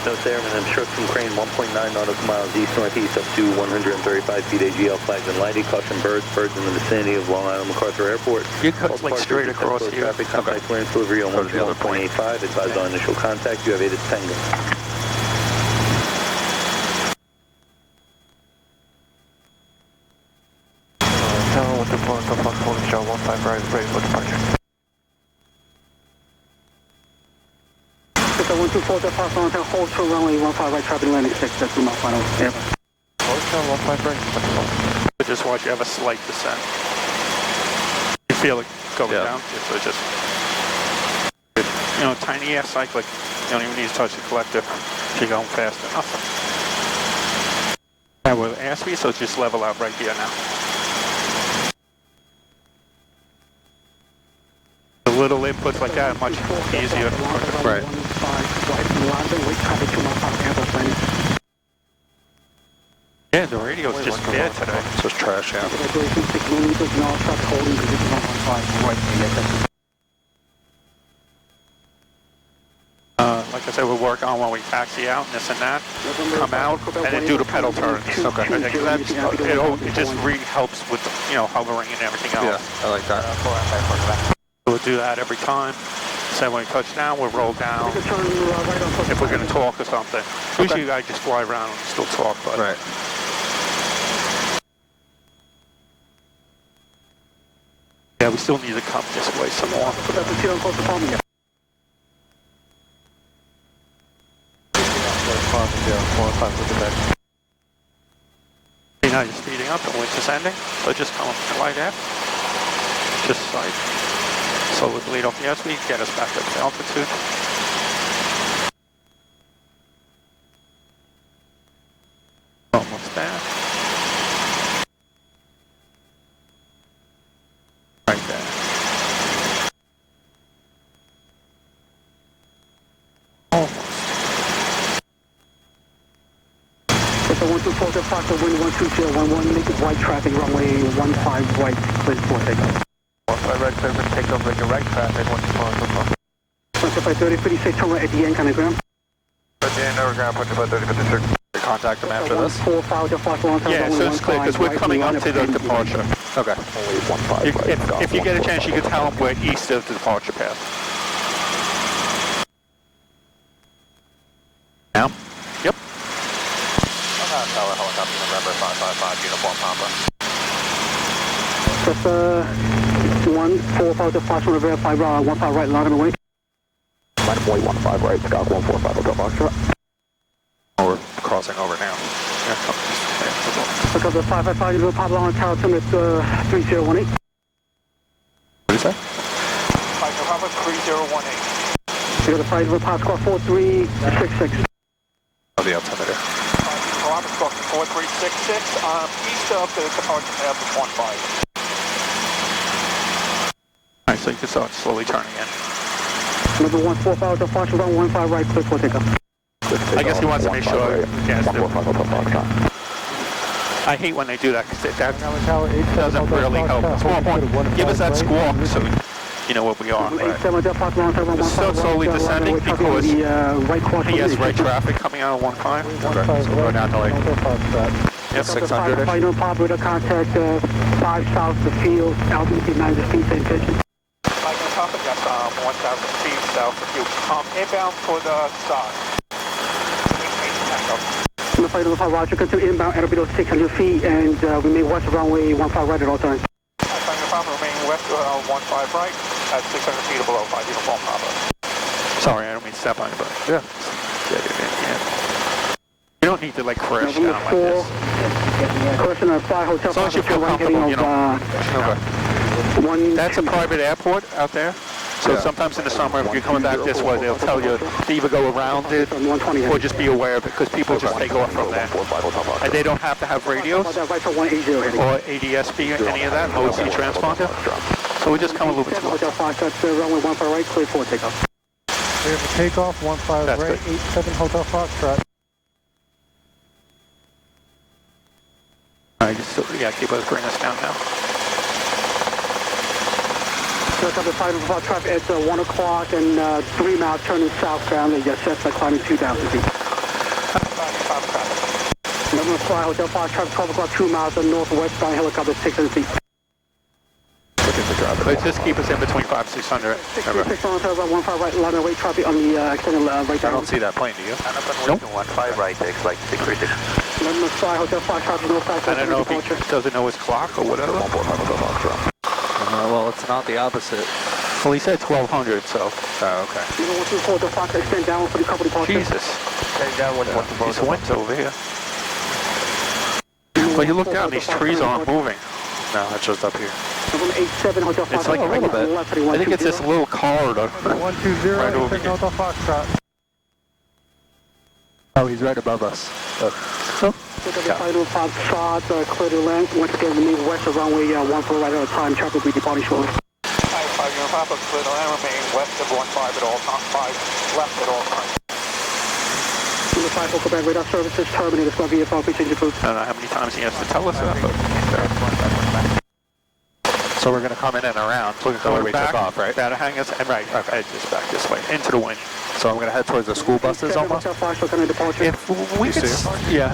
Note there, and obstruct from crane 1.9 nautical miles east-northeast up to 135 feet AGL flags and lighting. Caution birds in the vicinity of Long Island MacArthur Airport. You cut like straight across here. Traffic contact clearance delivery on 121.85. Advised on initial contact. You have 8 at Tango. Tower 124, holding show 15 right, ready for departure. 124, departure on hold to runway 15 right, traffic landing 6, that's my final air. Hold show 15 right, Just watch you have a slight descent. You feel it going down, so it's just, you know, tiny air cyclic. You don't even need to touch the collector if you're going fast enough. And with airspeed, so just level out right here now. The little inputs like that are much easier. Right. Yeah, the radio's just there today. It's just trash, yeah. Like I said, we'll work on when we taxi out and this and that. Come out and then do the pedal turns. Okay. I think that's, it just really helps with, you know, hovering and everything else. Yeah, I like that. We'll do that every time. So when we touch down, we'll roll down. If we're going to talk or something. Usually I just fly around and still talk, but. Right. Yeah, we still need to come this way some more. See, now you're speeding up and wind's descending, so just come right at. Just slide. So with the lead off the airspeed, get us back up to altitude. Almost there. Right there. Almost. So 124, departure wind 12011, make it white traffic, runway 15 right, clear for takeoff. 15 right, clear for takeoff, direct traffic, 124. 2530, turn right at the end, kind of ground. At the end, ground, 2530, contact them after this? 45, departure on time. Yeah, so it's clear because we're coming up to the departure. Okay. If you get a chance, you can tell them we're east of the departure path. Now? Yep. Tower helicopter November 555 uniform Papa. That's 145 departure on the verify 15 right, long and away. Line boy 15 right, Scott 145 Hotel Foxtrot. Oh, we're crossing over now. Because the 555, you will pop along tower terminus 3018. What did you say? 3018. You got the 5 will pass score 4366. Oh, the altimeter. Robinson 4366, east of the departure path is 15. Alright, so you can start slowly turning in. Number 145 departure, run 15 right, clear for takeoff. I guess he wants to make sure. I hate when they do that because that doesn't really help. It's more important. Give us that squawk so you know what we are. It's so slowly descending because he has right traffic coming out of 15. Okay, so we're going down to like 600-ish. Final pop with a contact 5 south of the field, altitude 90 feet, same pitch. Papa, that's 1,000 feet south of you. Inbound for the side. Roger, continue inbound at below 600 feet, and we may watch the runway 15 right at all times. Papa, remaining west 15 right at 600 feet or below 5 uniform Papa. Sorry, I don't mean to step on you, but yeah. You don't need to like crash down like this. Question on 5 hotel. As long as you feel comfortable, you know. That's a private airport out there. So sometimes in the summer, if you're coming back this way, they'll tell you to either go around it or just be aware of it because people just take off from there. And they don't have to have radios or ADSB or any of that, OC transponder. So So we just come a little bit slow. Hotel Foxtrot, runway 15 right, clear for takeoff. We have a takeoff, 15 That's right, good. 87 Hotel Foxtrot. Alright, just yeah, keep us bring us down now. Hotel Foxtrot, Foxtrot, it's 1 o'clock and 3 miles turning southbound. They just set climbing 2,000 feet. Number fly, Hotel Foxtrot, 12 o'clock, 2 miles northwestbound, helicopter 600 feet. Let's just keep us in between 500-600. 6 on Hotel 15 right, line of weight traffic on the extended right I don't see that plane, do you? Nope. 15 right, takes like 636. Number fly, Hotel Foxtrot, north side. I don't know if he doesn't know his clock or whatever. Well, it's not the opposite. Well, he said 1200, so. Oh, okay. Number 124, Hotel Foxtrot, extend down for the couple departure. Jesus. Down These winds over here. Well, you look down, these trees aren't moving. No, it's just up here. Number 87, Hotel Foxtrot. It's like a little bit. I think it's this little corridor. 120, Right over right here. Hotel Foxtrot. Oh, he's right above us. Final Foxtrot, clear to land. Once again, remain west of runway 14 right at a time. Traffic will be departing shortly. 5 Uniform Papa, clear to land, remain west of 15 at all times, 5 left at all times. Number 5, Focal Band radar services terminated. Squad VFR, please change your crew. I don't know how many times he has to tell us that, but. So we're going to come in and around. So where we took off, right? That'll hang us, and right, okay, just back this way, into the wind. So I'm going to head towards the school buses almost? Hotel Foxtrot, kind of departure. If we can, yeah,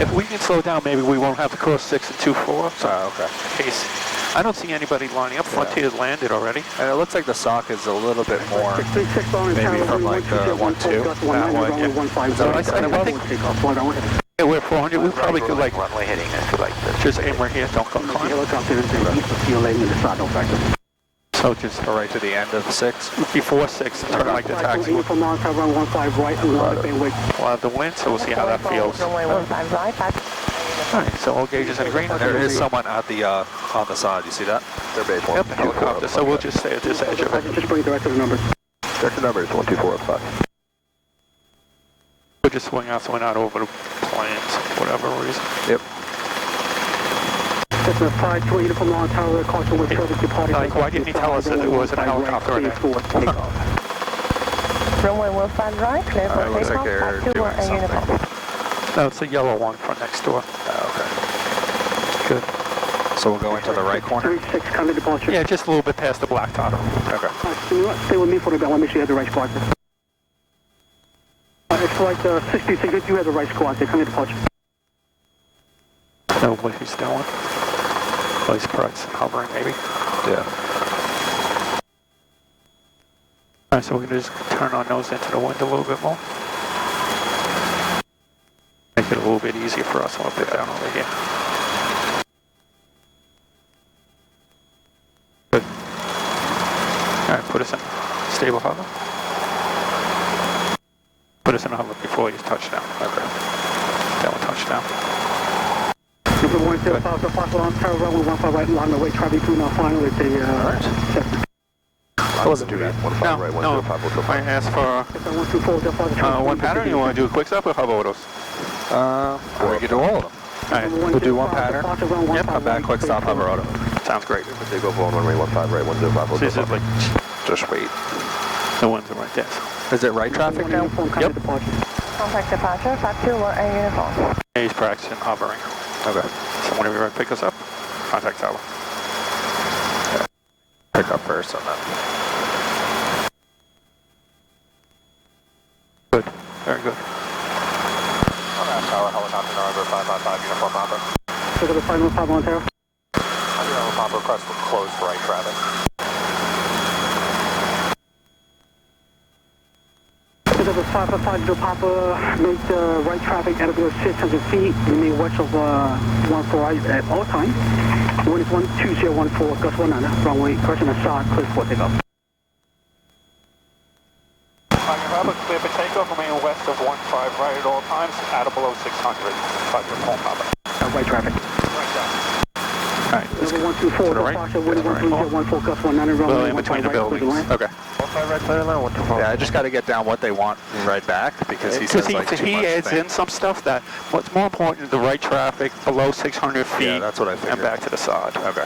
if we can slow down, maybe we won't have to cross 6 and 24. So, okay. in case, I don't see anybody lining up. Frontier's landed already. And it looks like the sock is a little bit more, 636 on maybe from like the 1-2. That way, yeah. Yeah, we're 400. We probably could like Runway heading into like this. just aim right here. Don't go climb. Helicopter is east of fuel lane in the side, no factor. So just go right to the end of 6. before 6 and turn like the taxi. From Mount run 15 right and line of wind. We'll have the wind, so we'll see how that feels. Runway 15 right, Alright, so all gauges in green. There is someone at the on the side. You see that? Their base Yep, helicopter. So we'll just stay at this edge of it. Just bring the rest of the numbers. Director number is 1245. We'll just swing out so we're not over the planes, for whatever reason. Yep. Cessna 520 Uniform Long Tower, caution with service departing. Like, why didn't he tell us that it was a helicopter in there? runway 15 right, clear for Looks like takeoff, they're 521 doing and uniform. something. No, it's the yellow one from next door. Oh, okay. Good. So we'll go into the right corner? 36, kind of departure. Yeah, just a little bit past the black top. Okay. You know what? Stay with me for the bell. Let me make sure you have the right squad. It's like 66. You have the right squad. They're coming to departure. No, what he's doing. Place price hovering, maybe. Yeah. Alright, so we're going to just turn our nose into the wind a little bit more. Make it a little bit easier for us when we put down over here. Good. Alright, put us in stable hover. Put us in a hover before you touch down. Okay. Then we'll touch down. Number 105, so possible on tower runway 15 right along the way. Traffic through now finally at the Cessna. That wasn't too bad. No, I asked for 1 pattern. You want to do a quick stop or hover autos? We can do all of them. Alright, We'll do 1 pattern. Yep, come back, quick stop, hover auto. sounds great. Take off on runway 15 right, 105. This is like, Just wait. the ones are right there. Is it right traffic now? Yep. Contact departure, 521 and uniform. He's practicing hovering. Okay. So whenever you're ready to pick us up, contact tower. Pick up first and then. Good. Very good. Tower, helicopter number 555, Uniform Papa. So the final Papa on tower. Uniform Papa, request for closed right traffic. So the 555 Papa, make the right traffic at about 600 feet. Remain west of 14 right at all times. One is 12014, gust 19, runway, person aside, clear for takeoff. Papa, clear for takeoff, remain west of 15 right at all times, at or below 600. 5 Uniform Papa. Right traffic. Right down. Alright, let's Number go. 124, To the right? departure, wind 13014, gust 19, runway, Well, in between the buildings. Okay. 15 red clear line, 124. Yeah, I just got to get down what they want right back because he says like too much adds in some stuff that what's more important, the right traffic below 600 feet. Yeah, that's what I figured. And back to the side. Okay.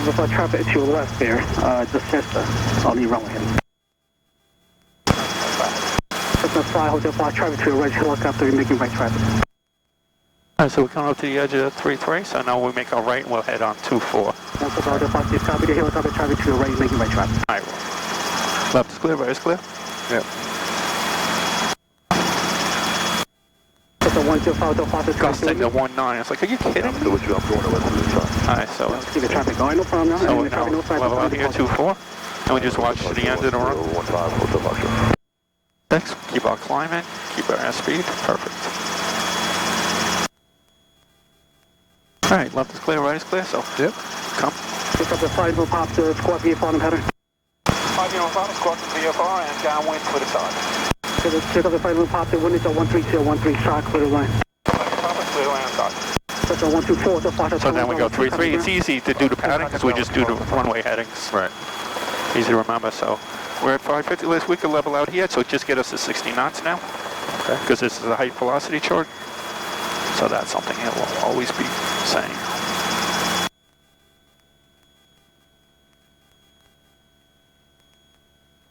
With our traffic to your left there, just sister on the runway. Just a fly, hotel fly, traffic to your right, helicopter, you're making right traffic. All right, so we're coming up to the edge of 3-3, so now we make our right and we'll head on 2-4. Hotel fly, please copy the helicopter, traffic to your right, you're making right traffic. All right, left is clear, right is clear? Yep. Just a 125, hotel fly, please copy. Gusting to 19. It's like, are you kidding? So what you up going to west of the sun? All right, so Keep the traffic going, no problem now. so And we're the now traffic, no side, level out here, 2-4, and we just watch to the end of the run. 15, hotel Foxtrot. 6, keep our climbing, keep our airspeed, perfect. All right, left is clear, right is clear, so Yep. come. Pick up the side, we'll pop the squawk VFR pattern. 5 final squawk to VFR and downwind to the side. Pick up the side, we'll pop the wind is at 13013, side, clear line. Clear line side. That's a 124, hotel fly. So then we go 3-3. It's easy to do the pattern because we just do the runway headings. Right. Easy to remember. So we're at 550 last week. We can level out here, so just get us to 60 knots now. Okay. Because this is a height velocity chart. So that's something it will always be saying.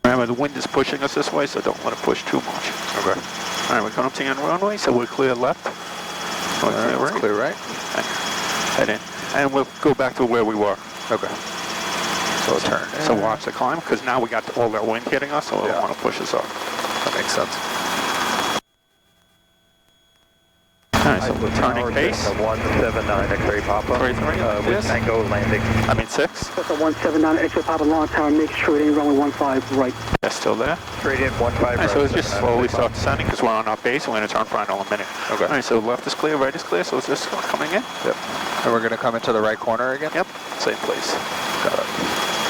Remember, the wind is pushing us this way, so don't let it push too much. Okay. All right, we're coming up to the end runway, so we're clear left. We're clear right. Clear right. And head in. And we'll go back to where we were. Okay. So turn. So watch the climb, because now we got all that wind hitting us, so we don't want to push us up. That makes sense. All right, so we're turning pace. 179 X-ray Papa. 3-3, With Tango landing. 6. That's a 179 extra pop long tower, make sure it ain't runway 15 right. That's still there. Straight in, 15 All right, right. so let's just slowly start descending, because we're on our base, and we're going to turn final in a minute. Okay. All right, so left is clear, right is clear, so it's just coming in. Yep. And we're going to come into the right corner again? Yep, same place. Got it.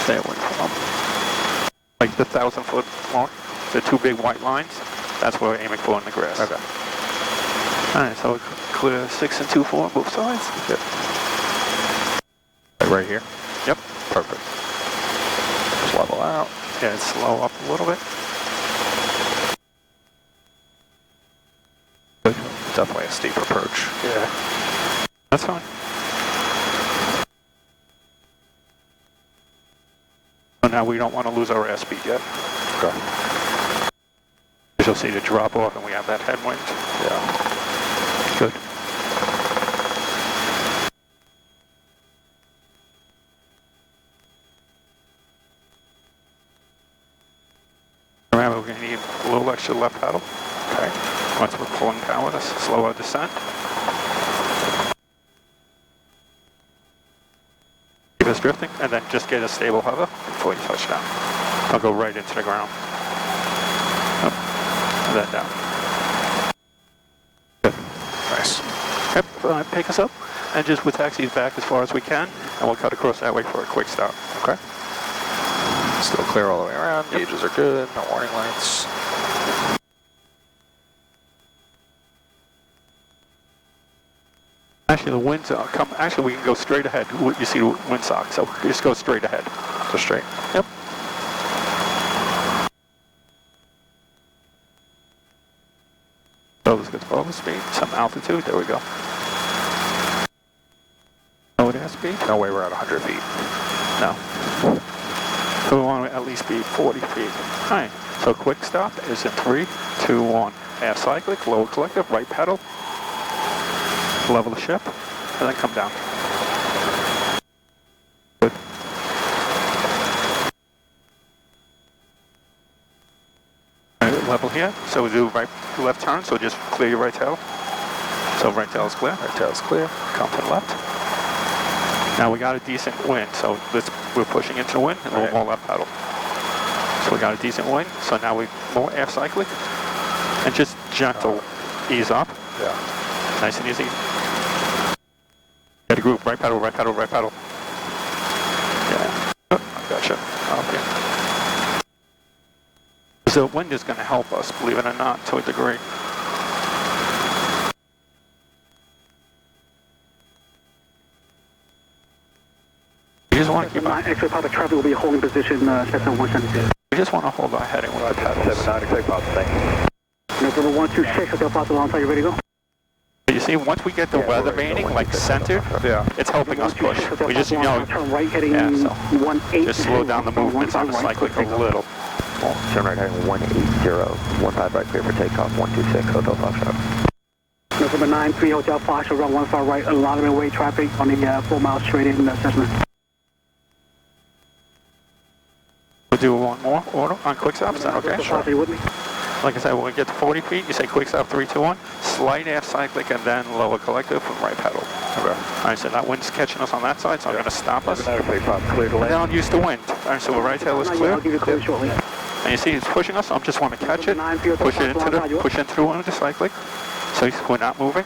Stay away from them. Like the 1,000-foot mark, the two big white lines, that's what we're aiming for in the grass. Okay. All right, so we're clear 6 and 2-4 on both sides. Yep. Right here? Yep. Perfect. Just level out. Yeah, slow up a little bit. Good. Definitely a steep approach. Yeah. That's fine. So now we don't want to lose our airspeed yet. Okay. You'll see the drop off and we have that headwind. Yeah. Good. Remember, we're going to need a little extra left pedal. Okay. Once we're pulling down with us, slow our descent. Keep us drifting, and then just get a stable hover before you touch down. I'll go right into the ground. Up, and then down. Good. Nice. Yep, take us up, and just we'll taxi back as far as we can, and we'll cut across that way for a quick stop. Okay. Still clear all the way around. Yep. Gauges are good. No warning lights. Actually, the winds come. Actually, we can go straight ahead. You see the windsock, so just go straight ahead. Go straight. Yep. So let's get to over speed, some altitude. There we go. Lower airspeed. No way we're at 100 feet. No. So we want to at least be 40 feet. All right. So quick stop is in 3, 2, 1. Half cyclic, lower collective, right pedal. Level the ship, and then come down. Good. Right, level here, so we do right, left turn, so just clear your right tail. So right tail is clear. Right tail is clear. Come to the left. Now we got a decent wind, so we're pushing into the wind, and a little more left pedal. So we got a decent wind, so now we more air cyclic, and just gentle ease up. Yeah. Nice and easy. Get a group, right pedal, right pedal, right pedal. Yeah. Oh, gotcha. Okay. So wind is going to help us, believe it or not, to a degree. You just want to keep on. Extra public traffic will be holding position, Cessna 172. We just want to hold our heading with the pedals. 79, takeoff, thanks. November 126, Hotel Foxtrot, alongside, you ready to go? You see, once we get the weather veining, like centered, it's helping us push. We just, turn right heading 180. Just slow down the movements on the cyclic a little. Turn right heading 180, 15 right clear for takeoff, 126, Hotel Foxtrot. November 93, Hotel Foxtrot, run 15 right, alignment way traffic on the 4 mile straight in assessment. We'll do one more order on quick stop, is that okay? Sure. Are you with me? Like I said, when we get to 40 feet, you say quick stop 3, 2, 1, slight air cyclic and then lower collective from right pedal. Okay. All right, so that wind's catching us on that side, so I'm going to stop us. Clear to land. Don't use the wind. All right, so we're right tail is clear. I'll give you a clear shortly. And you see it's pushing us, so I just want to catch it, push it into the wind with the cyclic, so we're not moving.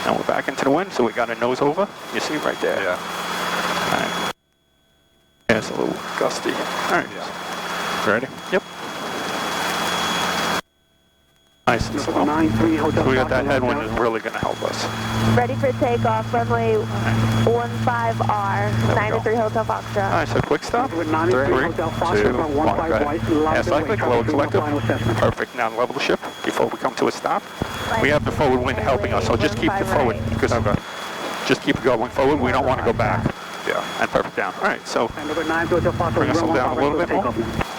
And we're back into the wind, so we got a nose over. You see right there. Yeah. All right. Yeah, it's a little gusty. All right. Yeah. Ready? Yep. Nice and slow. 93, Hotel So we got that Foxtrot, headwind is really going to help us. Ready for takeoff, runway 15R, 93 Hotel All Foxtrot. right, so quick stop. 93, Hotel Foxtrot, run 15 right, Yeah, alignment cyclic, way lower traffic, collective. final assessment. Perfect. Now level the ship before we come to a stop. We have the forward wind helping us, so just keep the forward. Because just keep going forward. We don't want to go back. Yeah. And perfect down. All right, so And November 9, Hotel Foxtrot, bring us run down a 15 little right, bit more. takeoff.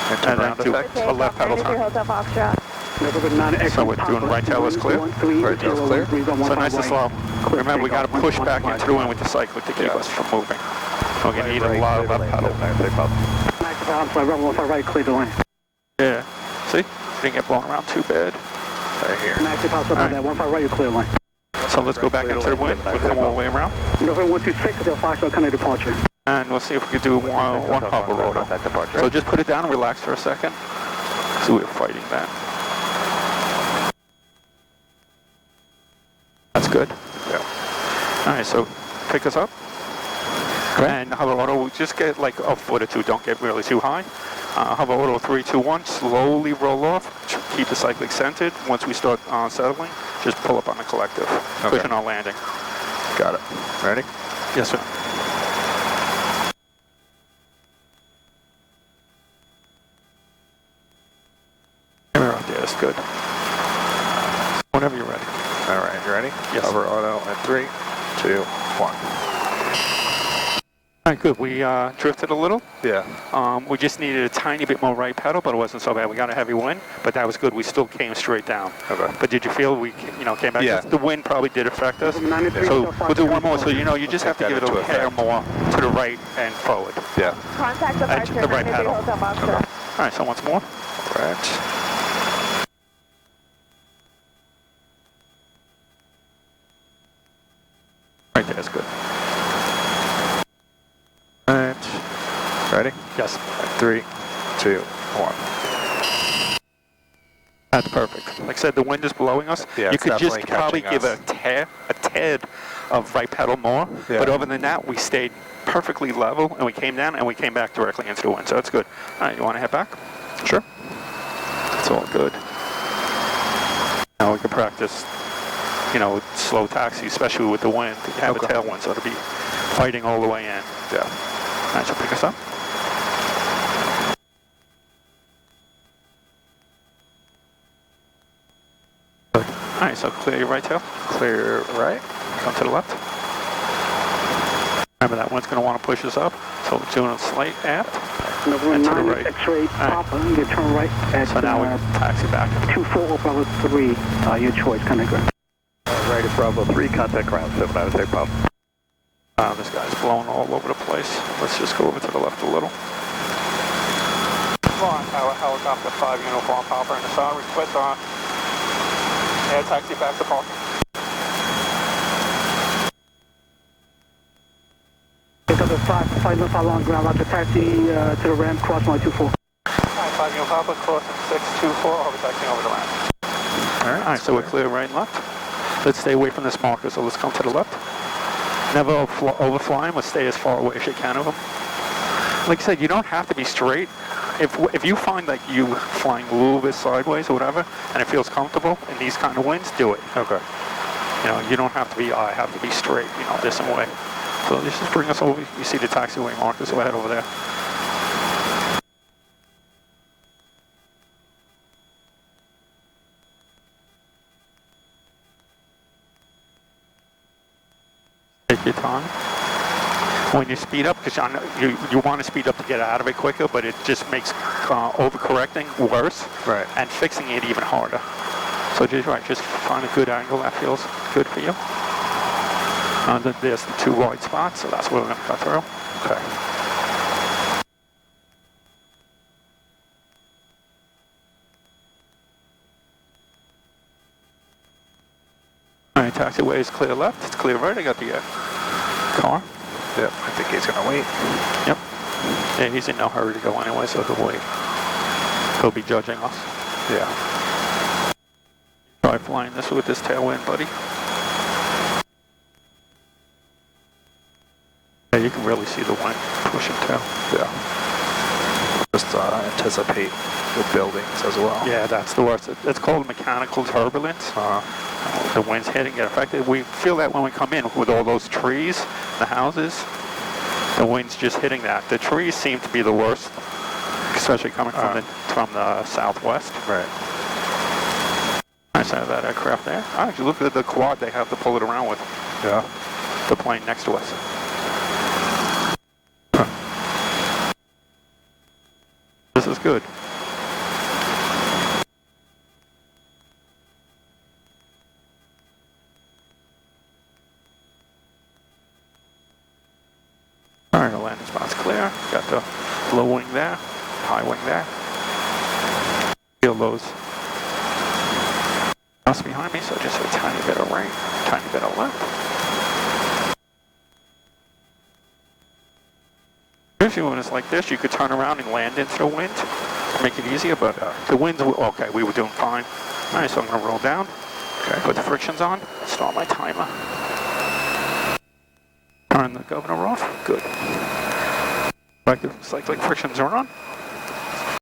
And then to a left pedal 93 turn. Hotel Foxtrot. November 9, So we're doing right tail is clear. Right tail is clear. So nice and slow. Remember, we got to push back into the wind with the cyclic to keep us from moving. We're going to need a lot of left pedal. I'm sorry, run 15 right, clear the lane. Yeah. See? Didn't get blown around too bad. Right here. Active house about that 15 right, you clear line. So let's go back into the wind. We'll come all the way around. November 126, Hotel Foxtrot, kind of departure. And we'll see if we can do one pop rotor. So just put it down and relax for a second. So we're fighting that. That's good. Yeah. All right, so pick us up. And hover auto, just get like a foot or two. Don't get really too high. Hover auto 3, 2, 1. Slowly roll off. Keep the cyclic centered. Once we start settling, just pull up on the collective. Cushion our landing. Got it. Ready? Yes, sir. Camera out there. That's good. Whenever you're ready. All right, you ready? Yes. Hover auto at 3, 2, 1. All right, good. We drifted a little. Yeah. We just needed a tiny bit more right pedal, but it wasn't so bad. We got a heavy wind, but that was good. We still came straight down. Okay. But did you feel we, came back? Yeah. The wind probably did affect us. So we'll do one more. So you just have to give it a hair more to the right and forward. Yeah. Contact departure, the right 93 pedal. Hotel Foxtrot. All right. So once more. Right. Right there is good. Right. Ready? Yes. 3, 2, 1. That's perfect. Like I said, the wind is blowing us. Yeah, You it's could just definitely probably catching give a tad of right pedal more. Yeah. But other than that, we stayed perfectly level, and we came down, and we came back directly into the wind. So that's good. All right, you want to head back? Sure. It's all good. Now we can practice, slow taxi, especially with the wind. You have a tailwind, so it'll be fighting all the way in. Yeah. All right, so pick us up. Good. All right, so clear your right tail. Clear right. Come to the left. Remember that one's going to want to push us up, so we're doing a slight aft. November And to the 9, right. X-ray Papa, you turn right at So now we can taxi back. 24 Bravo 3, your choice, kind of good. Right at Bravo 3, contact ground 7, I would say Pop. This guy's blowing all over the place. Let's just go over to the left a little. Our helicopter 5 uniform popper in the side. Request on air taxi back to parking. Take up the 5 long ground, roger taxi to the ramp, cross line 24. Alright, 5 uniform popper, crossing 624, over taxiing over the ramp. Alright, so we're clear right and left. Let's stay away from this marker, so let's come to the left. Never overfly them, let's stay as far away as you can of them. Like I said, you don't have to be straight. If you find like you flying a little bit sideways or whatever, and it feels comfortable in these kind of winds, do it. Okay. You don't have to be, I have to be straight, this way. So just bring us over. You see the taxiway markers, so we'll head over there. Take your time. When you speed up, because you want to speed up to get out of it quicker, but it just makes overcorrecting worse, Right. and fixing it even harder. So just find a good angle that feels good for you. There's the 2 wide spots, so that's what we're going to cut through. Okay. All right, taxiway is clear left, it's clear right. I got the car. Yep, I think he's gonna wait. Yep. Yeah, he's in no hurry to go anyway, so he'll wait. He'll be judging us. Yeah. Try flying this with this tailwind, buddy. Yeah, you can really see the wind pushing too. Yeah. Just anticipate the buildings as well. Yeah, that's the worst. It's called mechanical turbulence. The wind's hitting it. In fact, we feel that when we come in with all those trees, the houses, the wind's just hitting that. The trees seem to be the worst, especially coming from the southwest. Right. Nice to have that aircraft there. Actually, look at the quad they have to pull it around with. Yeah. The plane next to us. This is good. All right, the landing spot's clear. Got the low wing there, high wing there. Feel those dust behind me, so just a tiny bit of right, tiny bit of left. Usually when it's like this, you could turn around and land into the wind to make it easier, but the wind's, okay, we were doing fine. All right, so I'm gonna roll down, okay, put the frictions on, start my timer. Turn the governor off, good. Like the cyclic frictions are on.